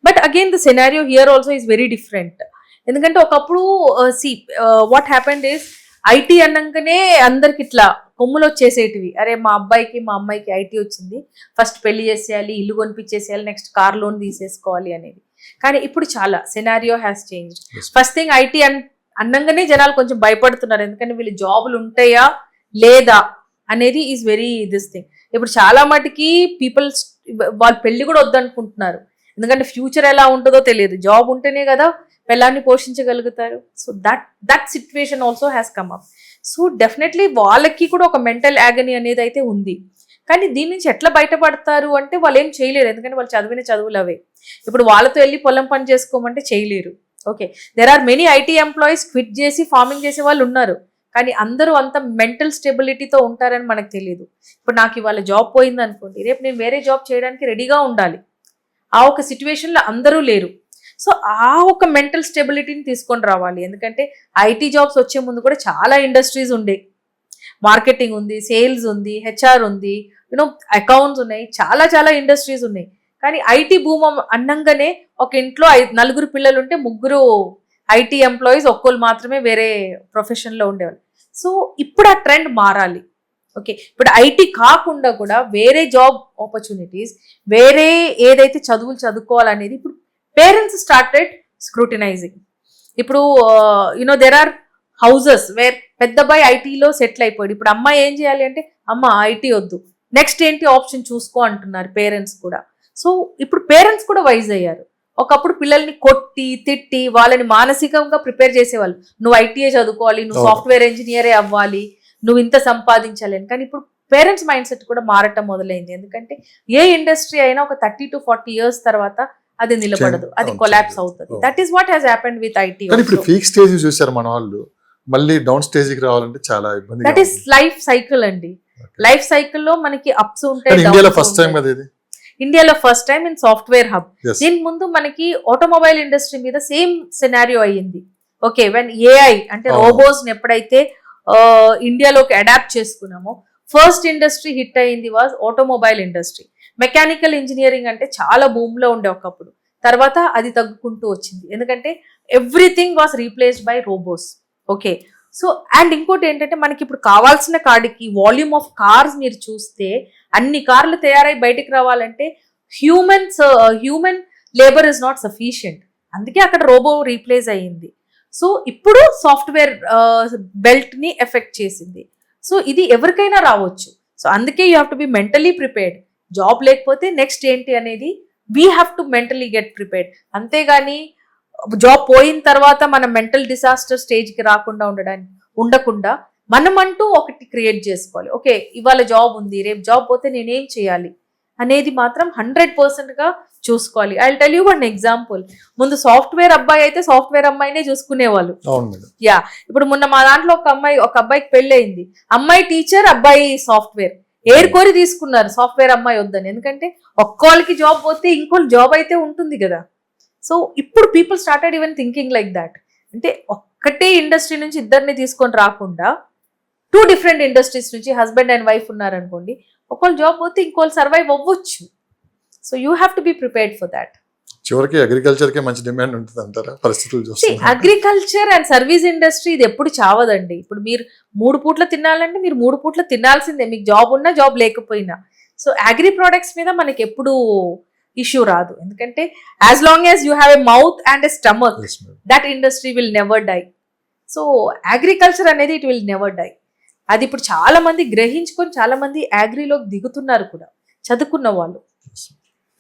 But again the scenario here also is very different. ఎందుకంటే ఒకప్పుడు వాట్ హ్యాపెండ్ ఇస్ ఐటీ అన్నాకనే అందరికి ఇట్లా కొమ్ములు వచ్చేసేటివి. అరే మా అబ్బాయికి మా అమ్మాయికి ఐటీ వచ్చింది, ఫస్ట్ పెళ్లి చేసేయాలి, ఇల్లు కొనిపించేసేయాలి, నెక్స్ట్ కార్ లోన్ తీసేసుకోవాలి అనేది. కానీ ఇప్పుడు చాలా scenario has changed. First thing IT అన్నంగానే జనాలు కొంచెం భయపడుతున్నారు. ఎందుకంటే వీళ్ళు జాబులు ఉంటాయా లేదా అనేది ఈజ్ వెరీ దిస్ థింగ్. ఇప్పుడు చాలా మటుకి పీపుల్ వాళ్ళు పెళ్లి కూడా వద్దనుకుంటున్నారు. ఎందుకంటే ఫ్యూచర్ ఎలా ఉంటుందో తెలియదు, జాబ్ ఉంటేనే కదా పెళ్ళాన్ని పోషించగలుగుతారు. So that situation also has come up. So definitely వాళ్ళకి కూడా ఒక మెంటల్ యాగనీ అనేది అయితే ఉంది. కానీ దీని నుంచి ఎట్లా బయటపడతారు అంటే వాళ్ళు ఏం చేయలేరు. ఎందుకంటే వాళ్ళు చదివిన చదువులు అవే. ఇప్పుడు వాళ్ళతో వెళ్ళి పొలం పని చేసుకోమంటే చేయలేరు. Okay, there are many IT employees quit చేసి ఫార్మింగ్ చేసే వాళ్ళు ఉన్నారు. కానీ అందరూ అంత మెంటల్ స్టెబిలిటీతో ఉంటారని మనకు తెలియదు. ఇప్పుడు నాకు ఇవాళ జాబ్ పోయింది అనుకోండి, రేపు నేను వేరే జాబ్ చేయడానికి రెడీగా ఉండాలి. ఆ ఒక సిచ్యువేషన్లో అందరూ లేరు. సో ఆ ఒక మెంటల్ స్టెబిలిటీని తీసుకొని రావాలి. ఎందుకంటే ఐటీ జాబ్స్ వచ్చే ముందు కూడా చాలా ఇండస్ట్రీస్ ఉండే, మార్కెటింగ్ ఉంది, సేల్స్ ఉంది, హెచ్ఆర్ ఉంది, అకౌంట్స్ ఉన్నాయి, చాలా చాలా ఇండస్ట్రీస్ ఉన్నాయి. కానీ ఐటీ భూమ్ అన్నంగానే ఒక ఇంట్లో 4 పిల్లలు ఉంటే 3 ఐటీ ఎంప్లాయీస్, ఒక్కళ్ళు మాత్రమే వేరే ప్రొఫెషన్లో ఉండేవాళ్ళు. సో ఇప్పుడు ఆ ట్రెండ్ మారాలి. ఓకే, ఇప్పుడు ఐటీ కాకుండా కూడా వేరే జాబ్ ఆపర్చునిటీస్, వేరే ఏదైతే చదువులు చదువుకోవాలనేది ఇప్పుడు పేరెంట్స్ స్టార్టెడ్ స్క్రూటినైజింగ్. ఇప్పుడు దెర్ ఆర్ హౌజెస్ వేర్ పెద్ద అబ్బాయి ఐటీలో సెటిల్ అయిపోయాడు. ఇప్పుడు అమ్మాయి ఏం చేయాలి అంటే, అమ్మ ఐటీ వద్దు, నెక్స్ట్ ఏంటి ఆప్షన్ చూసుకో అంటున్నారు పేరెంట్స్ కూడా. సో ఇప్పుడు పేరెంట్స్ కూడా వైజ్ అయ్యారు. ఒకప్పుడు పిల్లల్ని కొట్టి తిట్టి వాళ్ళని మానసికంగా ప్రిపేర్ చేసేవాళ్ళు. నువ్వు ఐటీఏ చదువుకోవాలి, నువ్వు సాఫ్ట్వేర్ ఇంజనీరే అవ్వాలి, నువ్వు ఇంత సంపాదించాలి అని. కానీ ఇప్పుడు పేరెంట్స్ మైండ్ సెట్ కూడా మారటం మొదలైంది. ఎందుకంటే ఏ ఇండస్ట్రీ అయినా ఒక 30 to 40 years తర్వాత అది నిలబడదు, అది అవును, కొలాప్స్ అవును. అవుతుంది. That is what has happened with IT. కానీ ఇప్పుడు పీక్ స్టేజ్ చూసారు మన వాళ్ళు, మళ్ళీ డౌన్ స్టేజ్ కి రావాలంటే చాలా ఇబ్బంది. దట్ ఈస్ లైఫ్ సైకిల్ అండి. లైఫ్ సైకిల్లో మనకి అప్స్ ఉంటాయి, ఇండియాలో downs ఫస్ట్ టైం ఉంటాయి. కదా ఇది. ఇండియాలో first time in software hub. Yes. దీని ముందు మనకి ఆటోమొబైల్ ఇండస్ట్రీ మీద సేమ్ సినారియో అయ్యింది. ఓకే, వెన్ ఏఐ అంటే అవును. రోబోస్ ఎప్పుడైతే ఇండియాలోకి అడాప్ట్ చేసుకున్నామో, ఫస్ట్ ఇండస్ట్రీ హిట్ అయ్యింది was automobile industry. Mechanical engineering అంటే చాలా భూమిలో ఉండే ఒకప్పుడు, తర్వాత అది తగ్గుకుంటూ వచ్చింది, ఎందుకంటే everything was replaced by robots. Okay, so and ఇంకోటి ఏంటంటే మనకి ఇప్పుడు కావాల్సిన కాడికి వాల్యూమ్ ఆఫ్ కార్స్ మీరు చూస్తే, అన్ని కార్లు తయారై బయటికి రావాలంటే human labour is not sufficient. అందుకే అక్కడ రోబో రీప్లేస్ అయ్యింది. సో ఇప్పుడు సాఫ్ట్వేర్ బెల్ట్ ని ఎఫెక్ట్ చేసింది. సో ఇది ఎవరికైనా రావచ్చు. సో అందుకే you have to be mentally prepared. Job లేకపోతే నెక్స్ట్ ఏంటి అనేది we have to mentally get prepared. అంతేగాని జాబ్ పోయిన తర్వాత మనం మెంటల్ డిసాస్టర్ స్టేజ్కి రాకుండా ఉండకుండా మనం అంటూ ఒకటి క్రియేట్ చేసుకోవాలి. ఓకే, ఇవాళ జాబ్ ఉంది, రేపు జాబ్ పోతే నేనేం చేయాలి అనేది మాత్రం 100% చూసుకోవాలి. I tell you one example. ముందు సాఫ్ట్వేర్ అబ్బాయి అయితే సాఫ్ట్వేర్ అమ్మాయినే చూసుకునేవాళ్ళు. అవును మేడం. యా, ఇప్పుడు మొన్న మా దాంట్లో ఒక అబ్బాయికి పెళ్లి అయింది. అమ్మాయి టీచర్, అబ్బాయి సాఫ్ట్వేర్. ఏరుకోరి తీసుకున్నారు సాఫ్ట్వేర్ అమ్మాయి వద్దని, ఎందుకంటే ఒక్కోళ్ళకి జాబ్ పోతే ఇంకోళ్ళు జాబ్ అయితే ఉంటుంది కదా. సో ఇప్పుడు people started even thinking like that. అంటే ఒక్కటే ఇండస్ట్రీ నుంచి ఇద్దరిని తీసుకొని రాకుండా 2 డిఫరెంట్ ఇండస్ట్రీస్ నుంచి హస్బెండ్ అండ్ వైఫ్ ఉన్నారనుకోండి, ఒకళ్ళు జాబ్ పోతే ఇంకోళ్ళు సర్వైవ్ అవ్వచ్చు. So you have to be prepared for that. చివరికి అగ్రికల్చర్ కే మంచి డిమాండ్ ఉంటుంది అంటారా పరిస్థితులు చూస్తే? అగ్రికల్చర్ అండ్ సర్వీస్ ఇండస్ట్రీ ఇది ఎప్పుడు చావదండి. ఇప్పుడు మీరు 3 పూట్ల తినాలంటే మీరు 3 పూట్ల తినాల్సిందే, మీకు జాబ్ ఉన్నా జాబ్ లేకపోయినా. సో అగ్రి ప్రోడక్ట్స్ మీద మనకి ఎప్పుడు ఇష్యూ రాదు, ఎందుకంటే as long as you have a mouth and a stomach, Yes, madam. That industry will never die. So agriculture అనేది ఇట్ విల్ నెవర్ డై. అది ఇప్పుడు చాలా మంది గ్రహించుకొని చాలా మంది అగ్రిలోకి దిగుతున్నారు కూడా, చదువుకున్న వాళ్ళు.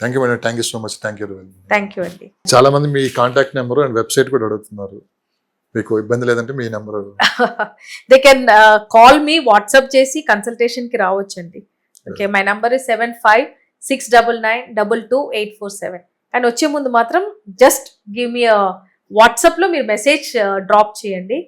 Thank you madam, thank you so much, thank you. Thank you అండి. చాలా మంది మీ కాంటాక్ట్ నెంబర్ అండ్ వెబ్సైట్ కూడా అడుగుతున్నారు. మీకు ఇబ్బంది లేదంటే మీ నెంబర్. They can call me, WhatsApp చేసి కన్సల్టేషన్ కి రావచ్చండి. Okay, my number is 7569922847. And వచ్చే ముందు మాత్రం జస్ట్ గివ్ మీ వాట్సాప్ లో మీరు మెసేజ్ డ్రాప్ చేయండి.